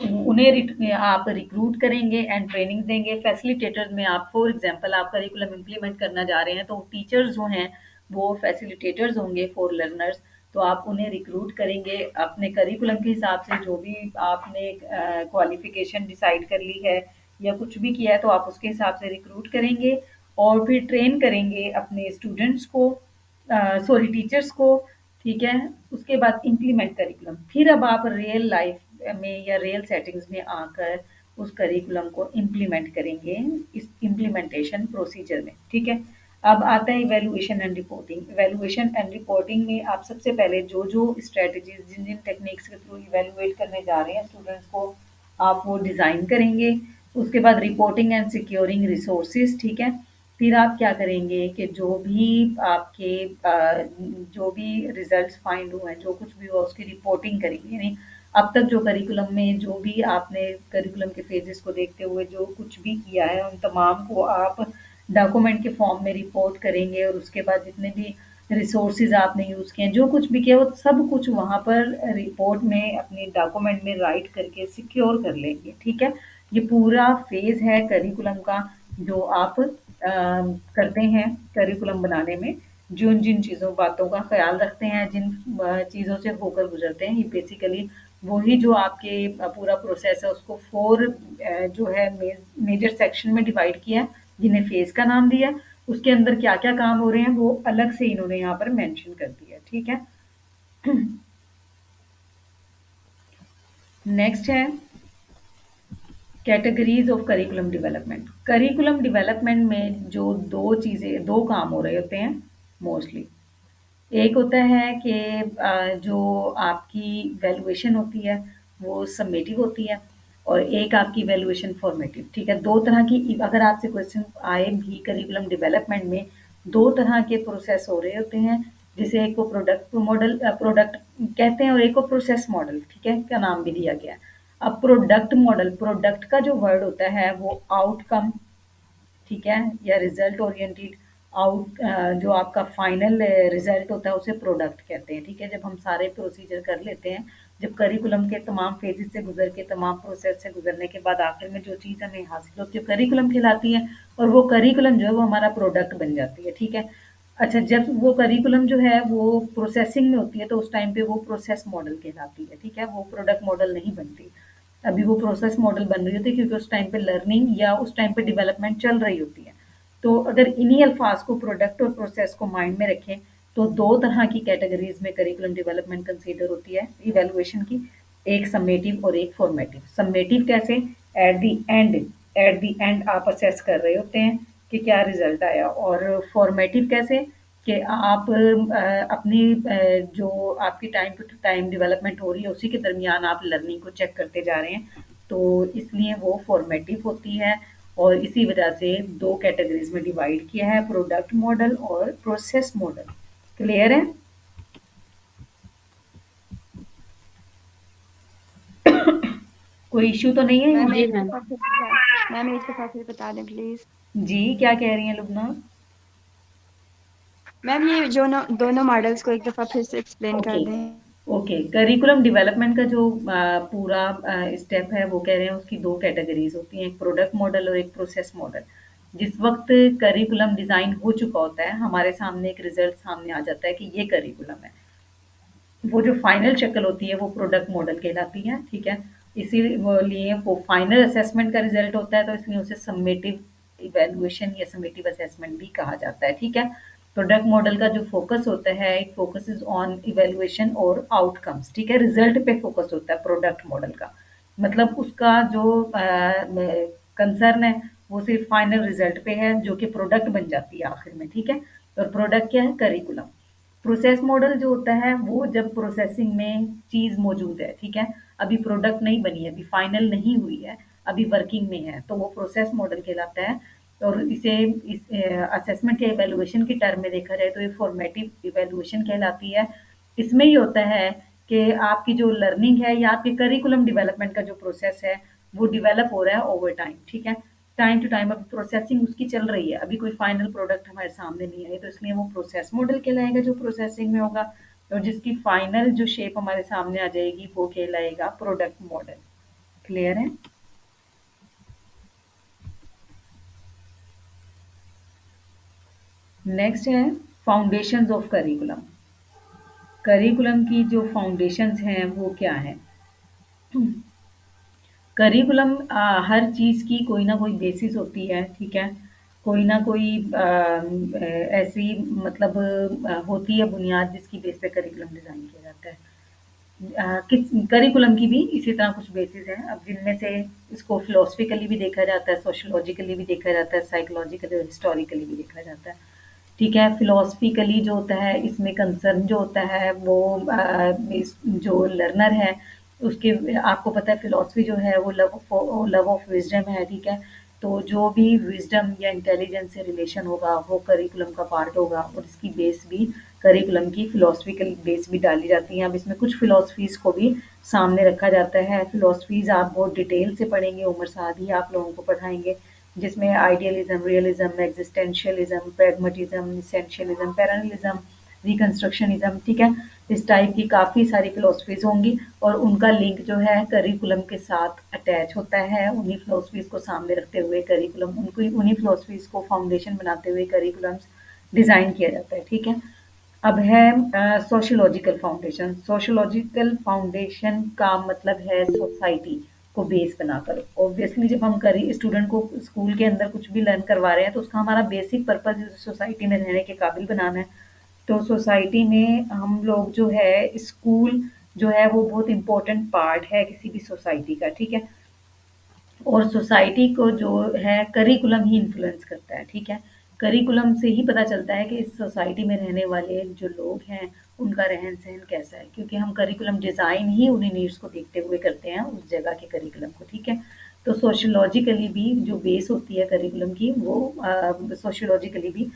उन्हें आप रिक्रूट करेंगे एंड ट्रेनिंग देंगे। फैसिलिटेटर्स में आप फॉर एग्जांपल आप करिकुलम इम्प्लीमेंट करना जा रहे हैं, तो टीचर्स जो हैं वो फैसिलिटेटर्स होंगे फॉर लर्नर्स। तो आप उन्हें रिक्रूट करेंगे अपने करिकुलम के हिसाब से, जो भी आपने क्वालिफिकेशन डिसाइड कर ली है या कुछ भी किया है, तो आप उसके हिसाब से रिक्रूट करेंगे और फिर ट्रेन करेंगे अपने स्टूडेंट्स को, सॉरी टीचर्स को, ठीक है? उसके बाद इम्प्लीमेंट करिकुलम, फिर अब आप रियल लाइफ में या रियल सेटिंग्स में आकर उस करिकुलम को इम्प्लीमेंट करेंगे इस इम्प्लीमेंटेशन प्रोसीजर में, ठीक है? अब आता है evaluation and reporting. Evaluation and reporting में आप सबसे पहले जो स्ट्रैटेजीज़ जिन-जिन टेक्निक्स के थ्रू इवैल्यूएट करने जा रहे हैं स्टूडेंट्स को, आप वो डिज़ाइन करेंगे। उसके बाद रिपोर्टिंग एंड सिक्योरिंग रिसोर्सेज़, ठीक है? फिर आप क्या करेंगे कि जो भी आपके जो भी रिज़ल्ट्स फाइंड हुए हैं, जो कुछ भी हुआ उसकी रिपोर्टिंग करेंगे। यानी अब तक जो करिकुलम में जो भी आपने करिकुलम के फेजेस को देखते हुए जो कुछ भी किया है उन तमाम को आप डॉक्यूमेंट के फॉर्म में रिपोर्ट करेंगे और उसके बाद जितने भी रिसोर्सेज आपने यूज़ किए हैं, जो कुछ भी किया वो सब कुछ वहाँ पर रिपोर्ट में अपने डॉक्यूमेंट में राइट करके सिक्योर कर लेंगे, ठीक है? ये पूरा फेज़ है करिकुलम का जो आप करते हैं करिकुलम बनाने में, जिन-जिन चीज़ों बातों का ख़्याल रखते हैं, जिन चीज़ों से होकर गुज़रते हैं, ये बेसिकली वही जो आपके पूरा प्रोसेस है उसको 4 जो है मेजर सेक्शन में डिवाइड किया है, जिन्हें फ़ेज़ का नाम दिया है। उसके अंदर क्या-क्या काम हो रहे हैं वो अलग से इन्होंने यहाँ पर मेंशन कर दिया है, ठीक है? नेक्स्ट है categories of curriculum development. Curriculum development में जो 2 काम हो रहे होते हैं मोस्टली। एक होता है कि जो आपकी वैल्यूएशन होती है वो समेटिव होती है और एक आपकी वैल्यूएशन फॉर्मेटिव, ठीक है? 2 तरह की अगर आपसे क्वेश्चन आए भी करिकुलम डेवलपमेंट में 2 तरह के प्रोसेस हो रहे होते हैं, जिसे एक को प्रोडक्ट मॉडल प्रोडक्ट कहते हैं और एक को प्रोसेस मॉडल, ठीक है? का नाम भी दिया गया है। अब प्रोडक्ट मॉडल, प्रोडक्ट का जो वर्ड होता है वो आउटकम, ठीक है? या रिज़ल्ट ओरिएंटेड जो आपका फाइनल रिज़ल्ट होता है उसे प्रोडक्ट कहते हैं, ठीक है? जब हम सारे प्रोसीजर कर लेते हैं, जब करिकुलम के तमाम फेजेज़ से गुज़र के तमाम प्रोसेस से गुज़रने के बाद आखिर में जो चीज़ हमें हासिल होती है करिकुलम कहलाती है और वो करिकुलम जो है वो हमारा प्रोडक्ट बन जाती है, ठीक है? अच्छा, जब वो करिकुलम जो है वो प्रोसेसिंग में होती है तो उस टाइम पे वो प्रोसेस मॉडल कहलाती है, ठीक है? वो प्रोडक्ट मॉडल नहीं बनती। अभी वो प्रोसेस मॉडल बन रही होती है क्योंकि उस टाइम पे लर्निंग या उस टाइम पे डेवलपमेंट चल रही होती है। तो अगर इन्हीं अल्फाज को प्रोडक्ट और प्रोसेस को माइंड में रखें तो 2 तरह की कैटेगरीज़ में करिकुलम डेवलपमेंट कंसीडर होती है इवैल्यूएशन की, एक समेटिव और एक फॉर्मेटिव। समेटिव कैसे? एट द एंड आप असेस कर रहे होते हैं कि क्या रिज़ल्ट आया और फॉर्मेटिव कैसे? कि आप अपनी जो आपकी टाइम टू टाइम डेवलपमेंट हो रही है उसी के दरमियान आप लर्निंग को चेक करते जा रहे हैं, तो इसलिए वो फॉर्मेटिव होती है और इसी वजह से 2 कैटेगरीज़ में डिवाइड किया है, प्रोडक्ट मॉडल और प्रोसेस मॉडल। क्लियर है? कोई इश्यू तो नहीं है मैम यहाँ? एक दफा फिर मैम एक दफा फिर बता दें प्लीज। जी, क्या कह रही हैं लुब्ना? मैम ये जो दोनों मॉडल्स को एक दफा फिर से एक्सप्लेन ओके, कर दें। ओके। करिकुलम डेवलपमेंट का जो पूरा स्टेप है वो कह रहे हैं उसकी 2 कैटेगरीज़ होती हैं, एक प्रोडक्ट मॉडल और एक प्रोसेस मॉडल। जिस वक़्त करिकुलम डिज़ाइन हो चुका होता है, हमारे सामने एक रिज़ल्ट सामने आ जाता है कि ये करिकुलम है। वो जो फाइनल शक्ल होती है वो प्रोडक्ट मॉडल कहलाती है, ठीक है? इसीलिए वो फाइनल असेसमेंट का रिज़ल्ट होता है तो इसलिए उसे समेटिव इवैल्यूएशन या समेटिव असेसमेंट भी कहा जाता है, ठीक है? प्रोडक्ट मॉडल का जो फ़ोकस होता है इट फ़ोकसेस ऑन इवैल्यूएशन और आउटकम्स, ठीक है? रिज़ल्ट पे फ़ोकस होता है प्रोडक्ट मॉडल का। मतलब उसका जो कंसर्न है वो सिर्फ़ फाइनल रिज़ल्ट पे है जो कि प्रोडक्ट बन जाती है आखिर में, ठीक है? और प्रोडक्ट क्या है? करिकुलम। प्रोसेस मॉडल जो होता है वो जब प्रोसेसिंग में चीज़ मौजूद है, ठीक है? अभी प्रोडक्ट नहीं बनी है, अभी फाइनल नहीं हुई है, अभी वर्किंग में है, तो वो प्रोसेस मॉडल कहलाता है और इसे इस असेसमेंट या इवैल्यूएशन की टर्म में देखा जाए तो ये फॉर्मेटिव इवैल्यूएशन कहलाती है। इसमें ये होता है कि आपकी जो लर्निंग है या आपके करिकुलम डेवलपमेंट का जो प्रोसेस है, वो डेवलप हो रहा है ओवर टाइम, ठीक है? टाइम टू टाइम अभी प्रोसेसिंग उसकी चल रही है, अभी कोई फाइनल प्रोडक्ट हमारे सामने नहीं आई, तो इसलिए वो प्रोसेस मॉडल कहलाएगा जो प्रोसेसिंग में होगा और जिसकी फाइनल जो शेप हमारे सामने आ जाएगी वो कहलाएगा प्रोडक्ट मॉडल। क्लियर है? नेक्स्ट है फाउंडेशंस ऑफ करिकुलम। करिकुलम की जो फाउंडेशंस हैं वो क्या हैं? करिकुलम हर चीज़ की कोई ना कोई बेसिस होती है, ठीक है? कोई ना कोई ऐसी मतलब होती है बुनियाद जिसकी बेस पे करिकुलम डिज़ाइन किया जाता है। किस करिकुलम की भी इसी तरह कुछ बेसिस हैं, अब जिनमें से इसको फिलॉसफिकली भी देखा जाता है, सोशियोलॉजिकली भी देखा जाता है, साइकोलॉजिकली और हिस्टोरिकली भी देखा जाता है। ठीक है? फिलॉसफिकली जो होता है इसमें कंसर्न जो होता है वो इस जो लर्नर है उसके आपको पता है फिलॉसफी जो है वो लव ऑफ विज़डम है, ठीक है? तो जो भी विज़डम या इंटेलिजेंस से रिलेशन होगा वो करिकुलम का पार्ट होगा और इसकी बेस भी करिकुलम की फिलॉसफिकल बेस भी डाली जाती है। अब इसमें कुछ फिलॉसफीज़ को भी सामने रखा जाता है। फिलॉसफीज़ आप बहुत डिटेल से पढ़ेंगे, उमर साद ही आप लोगों को पढ़ाएँगे। जिसमें idealism, realism, existentialism, pragmatism, essentialism, parallelism, reconstructionism, ठीक है? इस टाइप की काफ़ी सारी फिलॉसफीज़ होंगी और उनका लिंक जो है करिकुलम के साथ अटैच होता है। उन्हीं फिलॉसफीज़ को सामने रखते हुए करिकुलम उनको उन्हीं फिलॉसफीज़ को फाउंडेशन बनाते हुए करिकुलम्स डिज़ाइन किया जाता है, ठीक है? अब है सोशियोलॉजिकल फाउंडेशन। सोशियोलॉजिकल फाउंडेशन का मतलब है सोसाइटी को बेस बनाकर। ऑब्वियसली जब हम करी स्टूडेंट को स्कूल के अंदर कुछ भी लर्न करवा रहे हैं तो उसका हमारा बेसिक पर्पज़ सोसाइटी में रहने के काबिल बनाना है। तो सोसाइटी में हम लोग जो है स्कूल जो है वो बहुत इम्पोर्टेंट पार्ट है किसी भी सोसाइटी का, ठीक है? और सोसाइटी को जो है करिकुलम ही इन्फ्लुएंस करता है, ठीक है? करिकुलम से ही पता चलता है कि इस सोसाइटी में रहने वाले जो लोग हैं, उनका रहन-सहन कैसा है, क्योंकि हम करिकुलम डिज़ाइन ही उन्हीं नीड्स को देखते हुए करते हैं, उस जगह के करिकुलम को, ठीक है? तो सोशियोलॉजिकली भी जो बेस होती है करिकुलम की, वो सोशियोलॉजिकली भी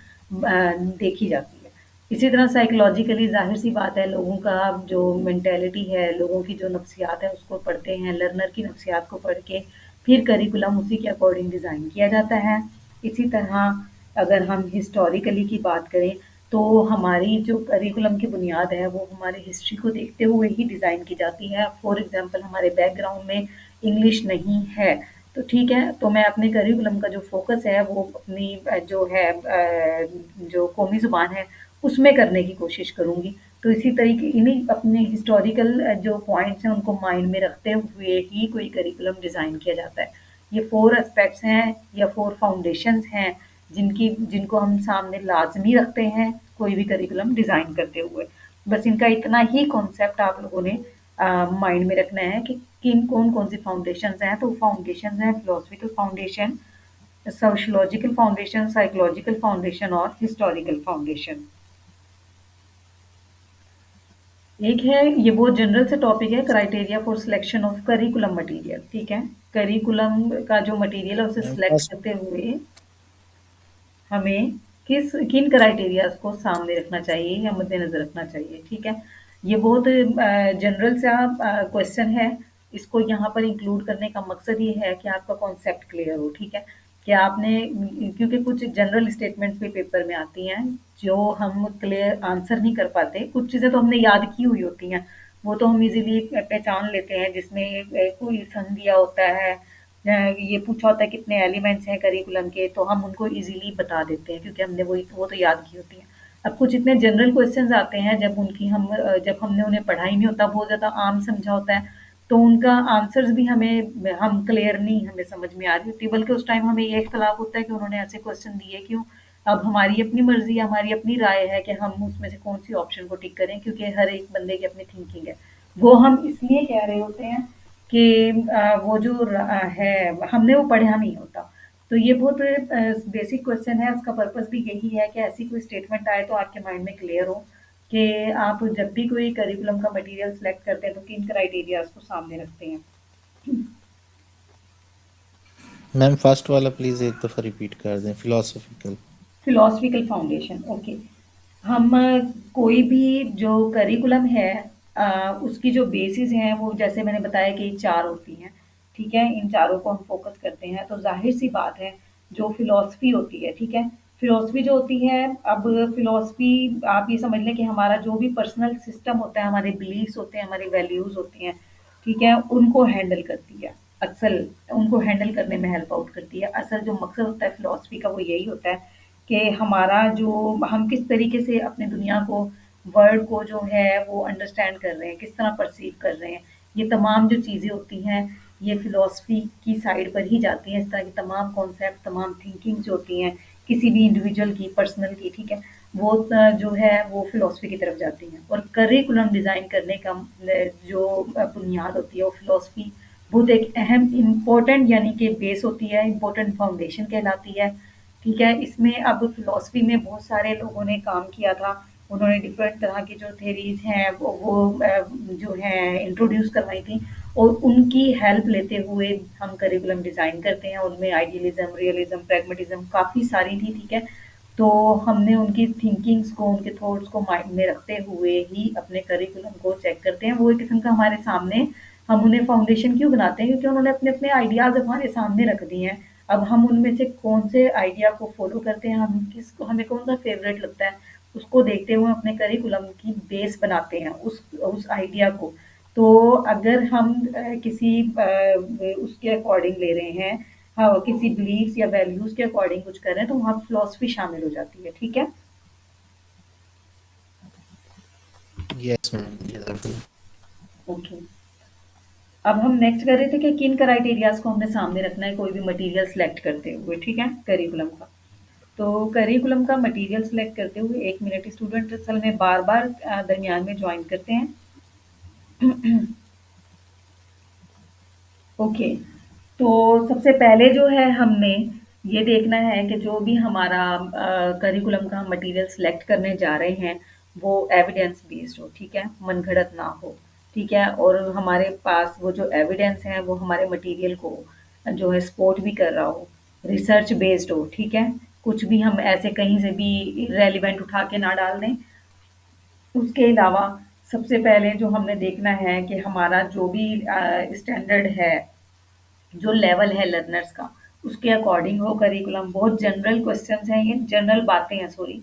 देखी जाती है। इसी तरह साइकोलॉजिकली ज़ाहिर-सी बात है लोगों का जो मेंटालिटी है, लोगों की जो नफ्सियात है उसको पढ़ते हैं, लर्नर की नफ्सियात को पढ़ के फिर करिकुलम उसी के अकॉर्डिंग डिज़ाइन किया जाता है। इसी तरह अगर हम हिस्टोरिकली की बात करें, तो हमारी जो करिकुलम की बुनियाद है, वो हमारी हिस्ट्री को देखते हुए ही डिज़ाइन की जाती है। फॉर एग्ज़ाम्पल हमारे बैकग्राउंड में इंग्लिश नहीं है, तो ठीक है, तो मैं अपने करिकुलम का जो फ़ोकस है, वो अपनी जो है जो कौमी ज़ुबान है, उसमें करने की कोशिश करूँगी। तो इसी तरीके इन्हीं अपने हिस्टोरिकल जो पॉइंट्स हैं, उनको माइंड में रखते हुए ही कोई करिकुलम डिज़ाइन किया जाता है। ये 4 एस्पेक्ट्स हैं या 4 फाउंडेशंस हैं, जिनको हम सामने लाज़मी रखते हैं, कोई भी करिकुलम डिज़ाइन करते हुए। बस इनका इतना ही कॉन्सेप्ट आप लोगों ने माइंड में रखना है कि किन कौन-कौन सी फाउंडेशंस हैं, तो फाउंडेशंस हैं philosophical foundation, sociological foundation, psychological foundation और हिस्टोरिकल फाउंडेशन। एक है ये बहुत जनरल से टॉपिक है criteria for selection of curriculum material, ठीक है? करिकुलम का जो मटेरियल है उसे मैम सिलेक्ट फर्स्ट करते हुए हमें किन क्राइटेरियाज़ को सामने रखना चाहिए या मद्देनज़र रखना चाहिए, ठीक है? ये बहुत जनरल सा क्वेश्चन है। इसको यहाँ पर इंक्लूड करने का मकसद ये है कि आपका कॉन्सेप्ट क्लियर हो, ठीक है? कि आपने क्योंकि कुछ जनरल स्टेटमेंट्स भी पेपर में आती हैं, जो हम क्लियर आंसर नहीं कर पाते। कुछ चीज़ें तो हमने याद की हुई होती हैं, वो तो हम इज़िली पहचान लेते हैं, जिसमें कोई सन दिया होता है ये पूछा होता है कितने एलिमेंट्स हैं करिकुलम के, तो हम उनको ईज़िली बता देते हैं क्योंकि हमने वो तो याद की होती हैं। अब कुछ इतने जनरल क्वेश्चन्स आते हैं जब हमने उन्हें पढ़ा ही नहीं होता, बहुत ज़्यादा आम समझा होता है, तो उनका आंसर्स भी हम क्लियर नहीं हमें समझ में आ रही होती, बल्कि उस टाइम हमें ये इख्तिलाफ़ होता है कि उन्होंने ऐसे क्वेश्चन दिए क्यों? अब हमारी अपनी मर्ज़ी है, हमारी अपनी राय है कि हम उसमें से कौन-सी ऑप्शन को टिक करें क्योंकि हर एक बंदे की अपनी थिंकिंग है। वो हम इसलिए कह रहे होते हैं कि वो जो है हमने वो पढ़ा नहीं होता। तो ये बहुत बेसिक क्वेश्चन है, उसका पर्पस भी यही है कि ऐसी कोई स्टेटमेंट आए तो आपके माइंड में क्लियर हो कि आप जब भी कोई करिकुलम का मटेरियल सेलेक्ट करते हैं तो किन क्राइटेरियाज़ को सामने रखते हैं। मैम फर्स्ट वाला प्लीज एक दफा रिपीट कर दें, फिलोसॉफिकल। Philosophical foundation, okay. हम कोई भी जो करिकुलम है उसकी जो बेसिस हैं वो जैसे मैंने बताया कि 4 होती हैं, ठीक है? इन चारों को हम फ़ोकस करते हैं तो ज़ाहिर-सी बात है जो फ़िलॉसफ़ी होती है, ठीक है? फ़िलॉसफ़ी जो होती है अब फ़िलॉसफ़ी आप ये समझ लें कि हमारा जो भी पर्सनल सिस्टम होता है, हमारे बिलीफ्स होते हैं, हमारी वैल्यूज़ होती हैं, ठीक है? उनको हैंडल करती है। असल उनको हैंडल करने में हेल्प आउट करती है। असल जो मकसद होता है फ़िलॉसफ़ी का वो यही होता है कि हमारा जो हम किस तरीके से अपनी दुनिया को वर्ल्ड को जो है वो अंडरस्टैंड कर रहे हैं, किस तरह परसीव कर रहे हैं। ये तमाम जो चीज़ें होती हैं, ये फ़िलॉसफ़ी की साइड पर ही जाती हैं। इस तरह की तमाम कॉन्सेप्ट, तमाम थिंकिंग जो होती हैं, किसी भी इंडिविजुअल की, पर्सनल की, ठीक है? वो जो है वो फ़िलॉसफ़ी की तरफ जाती हैं और करिकुलम डिज़ाइन करने का जो बुनियाद होती है वो फ़िलॉसफ़ी बहुत एक अहम इम्पोर्टेंट यानी कि बेस होती है, इम्पोर्टेंट फाउंडेशन कहलाती है। ठीक है, इसमें अब फ़िलॉसफ़ी में बहुत सारे लोगों ने काम किया था। उन्होंने डिफरेंट तरह की जो थ्योरीज़ हैं जो हैं इंट्रोड्यूस करवाई थी और उनकी हेल्प लेते हुए हम करिकुलम डिज़ाइन करते हैं। उनमें आइडियलिज़्म, रियलिज़्म, प्रैग्मैटिज़्म काफ़ी सारी थी, ठीक है? तो हमने उनकी थिंकिंग्स को, उनके थॉट्स को माइंड में रखते हुए ही अपने करिकुलम को चेक करते हैं। वो एक किस्म का हमारे सामने हम उन्हें फाउंडेशन क्यों बनाते हैं? क्योंकि उन्होंने अपने-अपने आइडियाज़ हमारे सामने रख दिए हैं। अब हम उनमें से कौन से आइडिया को फॉलो करते हैं, हमें कौन सा फेवरेट लगता है, उसको देखते हुए अपने करिकुलम की बेस बनाते हैं उस आइडिया को। तो अगर हम उसके अकॉर्डिंग ले रहे हैं, हाँ, किसी बिलीव्स या वैल्यूज के अकॉर्डिंग कुछ कर रहे हैं, तो वहाँ फिलॉसफी शामिल हो जाती है। ठीक है, Yes, ma'am. Exactly. ओके। अब हम नेक्स्ट कर रहे थे कि किन क्राइटेरियाज को हमने सामने रखना है कोई भी मटेरियल सेलेक्ट करते हुए। ठीक है, करिकुलम का। तो करिकुलम का मटेरियल सेलेक्ट करते हुए 1 मिनट, स्टूडेंट असल में बार-बार दरमियान में जॉइन करते हैं। ओके, तो सबसे पहले जो है हमने ये देखना है कि जो भी हमारा करिकुलम का हम मटेरियल सेलेक्ट करने जा रहे हैं, वो एविडेंस बेस्ड हो, ठीक है? मनगढ़ंत ना हो, ठीक है? और हमारे पास वो जो एविडेंस है, वो हमारे मटेरियल को जो है सपोर्ट भी कर रहा हो, रिसर्च बेस्ड हो, ठीक है? कुछ भी हम ऐसे कहीं से भी इर्रेलेवेंट उठा के ना डाल दें। उसके अलावा सबसे पहले जो हमने देखना है कि हमारा जो भी स्टैंडर्ड है, जो लेवल है लर्नर्स का, उसके अकॉर्डिंग हो करिकुलम। बहुत जनरल क्वेश्चंस हैं ये, जनरल बातें हैं सॉरी,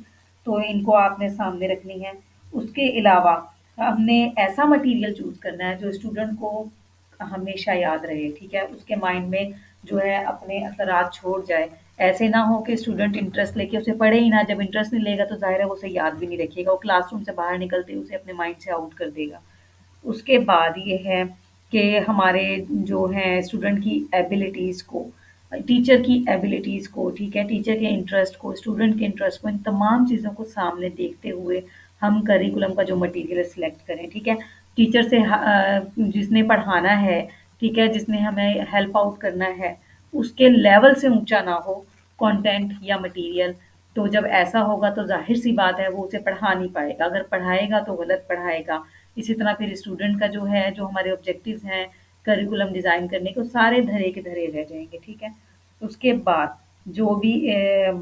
तो इनको आपने सामने रखनी है। उसके अलावा हमने ऐसा मटेरियल चूज़ करना है जो स्टूडेंट को हमेशा याद रहे, ठीक है? उसके माइंड में जो है अपने असरात छोड़ जाए। ऐसे ना हो कि स्टूडेंट इंटरेस्ट लेके उसे पढ़े ही ना, जब इंटरेस्ट नहीं लेगा तो ज़ाहिर है वो उसे याद भी नहीं रखेगा, वो क्लासरूम से बाहर निकलते ही उसे अपने माइंड से आउट कर देगा। उसके बाद ये है कि हमारे जो हैं स्टूडेंट की एबिलिटीज़ को, टीचर की एबिलिटीज़ को, ठीक है, टीचर के इंटरेस्ट को, स्टूडेंट के इंटरेस्ट को, इन तमाम चीज़ों को सामने देखते हुए हम करिकुलम का जो मटेरियल सेलेक्ट करें, ठीक है। टीचर से जिसने पढ़ाना है, ठीक है, जिसने हमें हेल्प आउट करना है, उसके लेवल से ऊंचा ना हो कंटेंट या मटेरियल। तो जब ऐसा होगा तो जाहिर सी बात है वो उसे पढ़ा नहीं पाएगा, अगर पढ़ाएगा तो गलत पढ़ाएगा। इसी तरह फिर स्टूडेंट का जो है, जो हमारे ऑब्जेक्टिव्स हैं करिकुलम डिज़ाइन करने के, वो सारे धरे के धरे रह जाएँगे, ठीक है? उसके बाद जो भी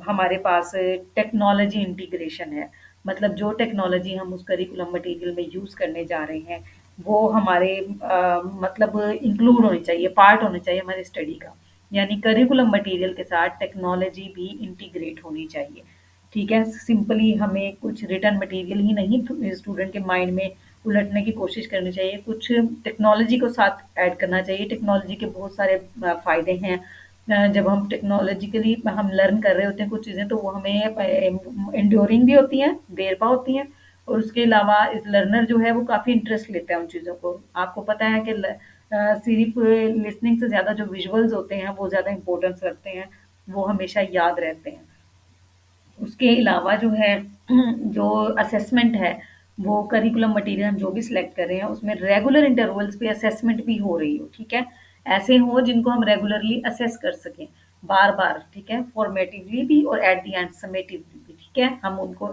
हमारे पास टेक्नोलॉजी इंटीग्रेशन है, मतलब जो टेक्नोलॉजी हम उस करिकुलम मटेरियल में यूज़ करने जा रहे हैं, वो हमारे मतलब इंक्लूड होनी चाहिए, पार्ट होना चाहिए हमारी स्टडी का। यानी करिकुलम मटेरियल के साथ टेक्नोलॉजी भी इंटीग्रेट होनी चाहिए, ठीक है? सिंपली हमें कुछ रिटन मटेरियल ही नहीं स्टूडेंट के माइंड में उलटने की कोशिश करनी चाहिए, कुछ टेक्नोलॉजी को साथ ऐड करना चाहिए। टेक्नोलॉजी के बहुत सारे फ़ायदे हैं। जब हम टेक्नोलॉजिकली हम लर्न कर रहे होते हैं कुछ चीज़ें, तो वो हमें एंड्योरिंग भी होती हैं, देर पा होती हैं, और उसके अलावा इस लर्नर जो है वो काफ़ी इंटरेस्ट लेता है उन चीज़ों को। आपको पता है कि सिर्फ़ लिसनिंग से ज़्यादा जो विजुअल्स होते हैं वो ज़्यादा इम्पोर्टेंस रखते हैं, वो हमेशा याद रहते हैं। उसके अलावा जो है जो असेसमेंट है, वो करिकुलम मटेरियल हम जो भी सिलेक्ट कर रहे हैं उसमें रेगुलर इंटरवल्स पे असेसमेंट भी हो रही हो, ठीक है? ऐसे हो जिनको हम रेगुलरली असेस कर सकें, बार-बार, ठीक है? फॉर्मेटिवली भी और एट द एंड समेटिवली भी, ठीक है? हम उनको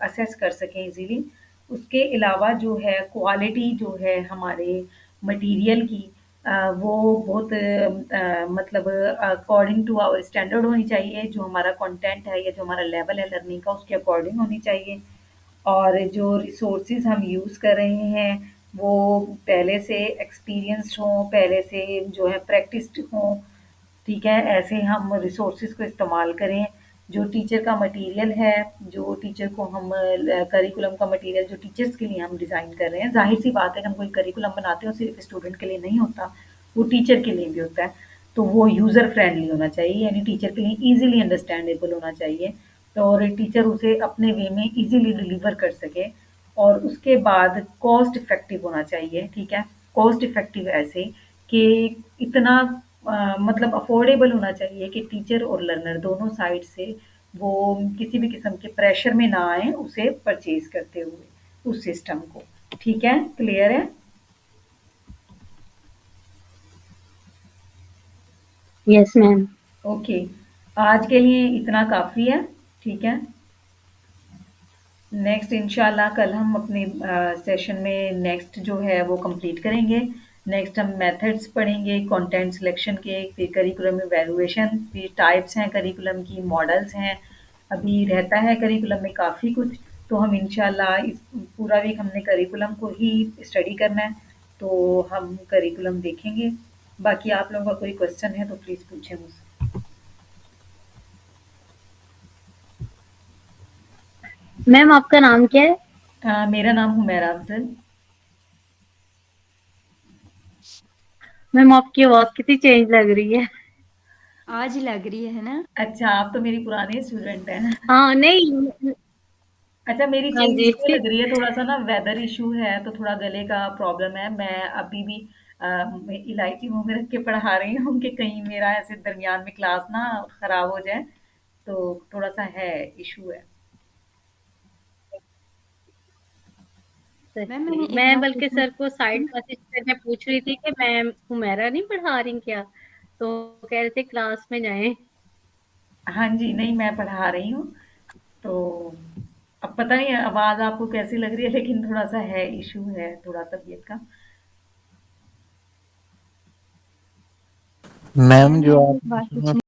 असेस कर सकें ईज़िली। उसके अलावा जो है क्वालिटी जो है हमारे मटेरियल की, वो बहुत मतलब अकॉर्डिंग टू आवर स्टैंडर्ड होनी चाहिए, जो हमारा कंटेंट है या जो हमारा लेवल है लर्निंग का उसके अकॉर्डिंग होनी चाहिए। और जो रिसोर्सेज हम यूज़ कर रहे हैं वो पहले से एक्सपीरियंस्ड हों, पहले से जो है प्रैक्टिस्ड हों, ठीक है? ऐसे हम रिसोर्सेज को इस्तेमाल करें। जो टीचर का मटेरियल है, जो टीचर को हम करिकुलम का मटेरियल जो टीचर्स के लिए हम डिज़ाइन कर रहे हैं, ज़ाहिर-सी बात है कि हम कोई करिकुलम बनाते हैं, वो सिर्फ़ स्टूडेंट के लिए नहीं होता, वो टीचर के लिए भी होता है। तो वो यूज़र फ्रेंडली होना चाहिए, यानी टीचर के लिए ईज़िली अंडरस्टैंडेबल होना चाहिए, तो और टीचर उसे अपने वे में ईज़िली डिलीवर कर सके। और उसके बाद कॉस्ट इफ़ेक्टिव होना चाहिए, ठीक है? कॉस्ट इफ़ेक्टिव ऐसे कि इतना मतलब अफोर्डेबल होना चाहिए कि टीचर और लर्नर दोनों साइड से वो किसी भी किस्म के प्रेशर में ना आए उसे परचेज करते हुए उस सिस्टम को। ठीक है, क्लियर है? Yes ma'am. ओके। आज के लिए इतना काफ़ी है, ठीक है? नेक्स्ट इंशाल्लाह कल हम अपने सेशन में नेक्स्ट जो है वो कंप्लीट करेंगे। नेक्स्ट हम मेथड्स पढ़ेंगे, कंटेंट सिलेक्शन के, फिर करिकुलम इवैल्यूएशन, फिर टाइप्स हैं करिकुलम की, मॉडल्स हैं। अभी रहता है करिकुलम में काफ़ी कुछ, तो हम इंशाल्लाह इस पूरा वीक हमने करिकुलम को ही स्टडी करना है, तो हम करिकुलम देखेंगे। बाकी आप लोगों का कोई क्वेश्चन है तो प्लीज़ पूछें मुझसे। मैम आपका नाम क्या है? मेरा नाम हुमैरा अफजल। मैम आपकी आवाज कितनी चेंज लग रही है। आज ही लग रही है ना? अच्छा, आप तो मेरी पुरानी स्टूडेंट हैं। हाँ नहीं। अच्छा, मेरी हाँ चेंज जी। इसलिए लग रही है, थोड़ा-सा ना वेदर इश्यू है, तो थोड़ा गले का प्रॉब्लम है। मैं अभी भी इलायची मुँह में रख के पढ़ा रही हूँ कि कहीं मेरा ऐसे दरमियान में क्लास ना खराब हो जाए, तो थोड़ा-सा है, इश्यू है। मैम मैंने एक मैं बात बल्कि पूछनी सर को थी। साइड मैसेज से मैं पूछ रही थी कि मैम हुमैरा नहीं पढ़ा रही क्या, तो कह रहे थे क्लास में जाएं। हाँ जी, नहीं मैं पढ़ा रही हूँ, तो अब पता नहीं आवाज़ आपको कैसी लग रही है, लेकिन थोड़ा-सा है, इश्यू है थोड़ा तबीयत का। मैम मैम जो मैंने आप एक बात पूछनी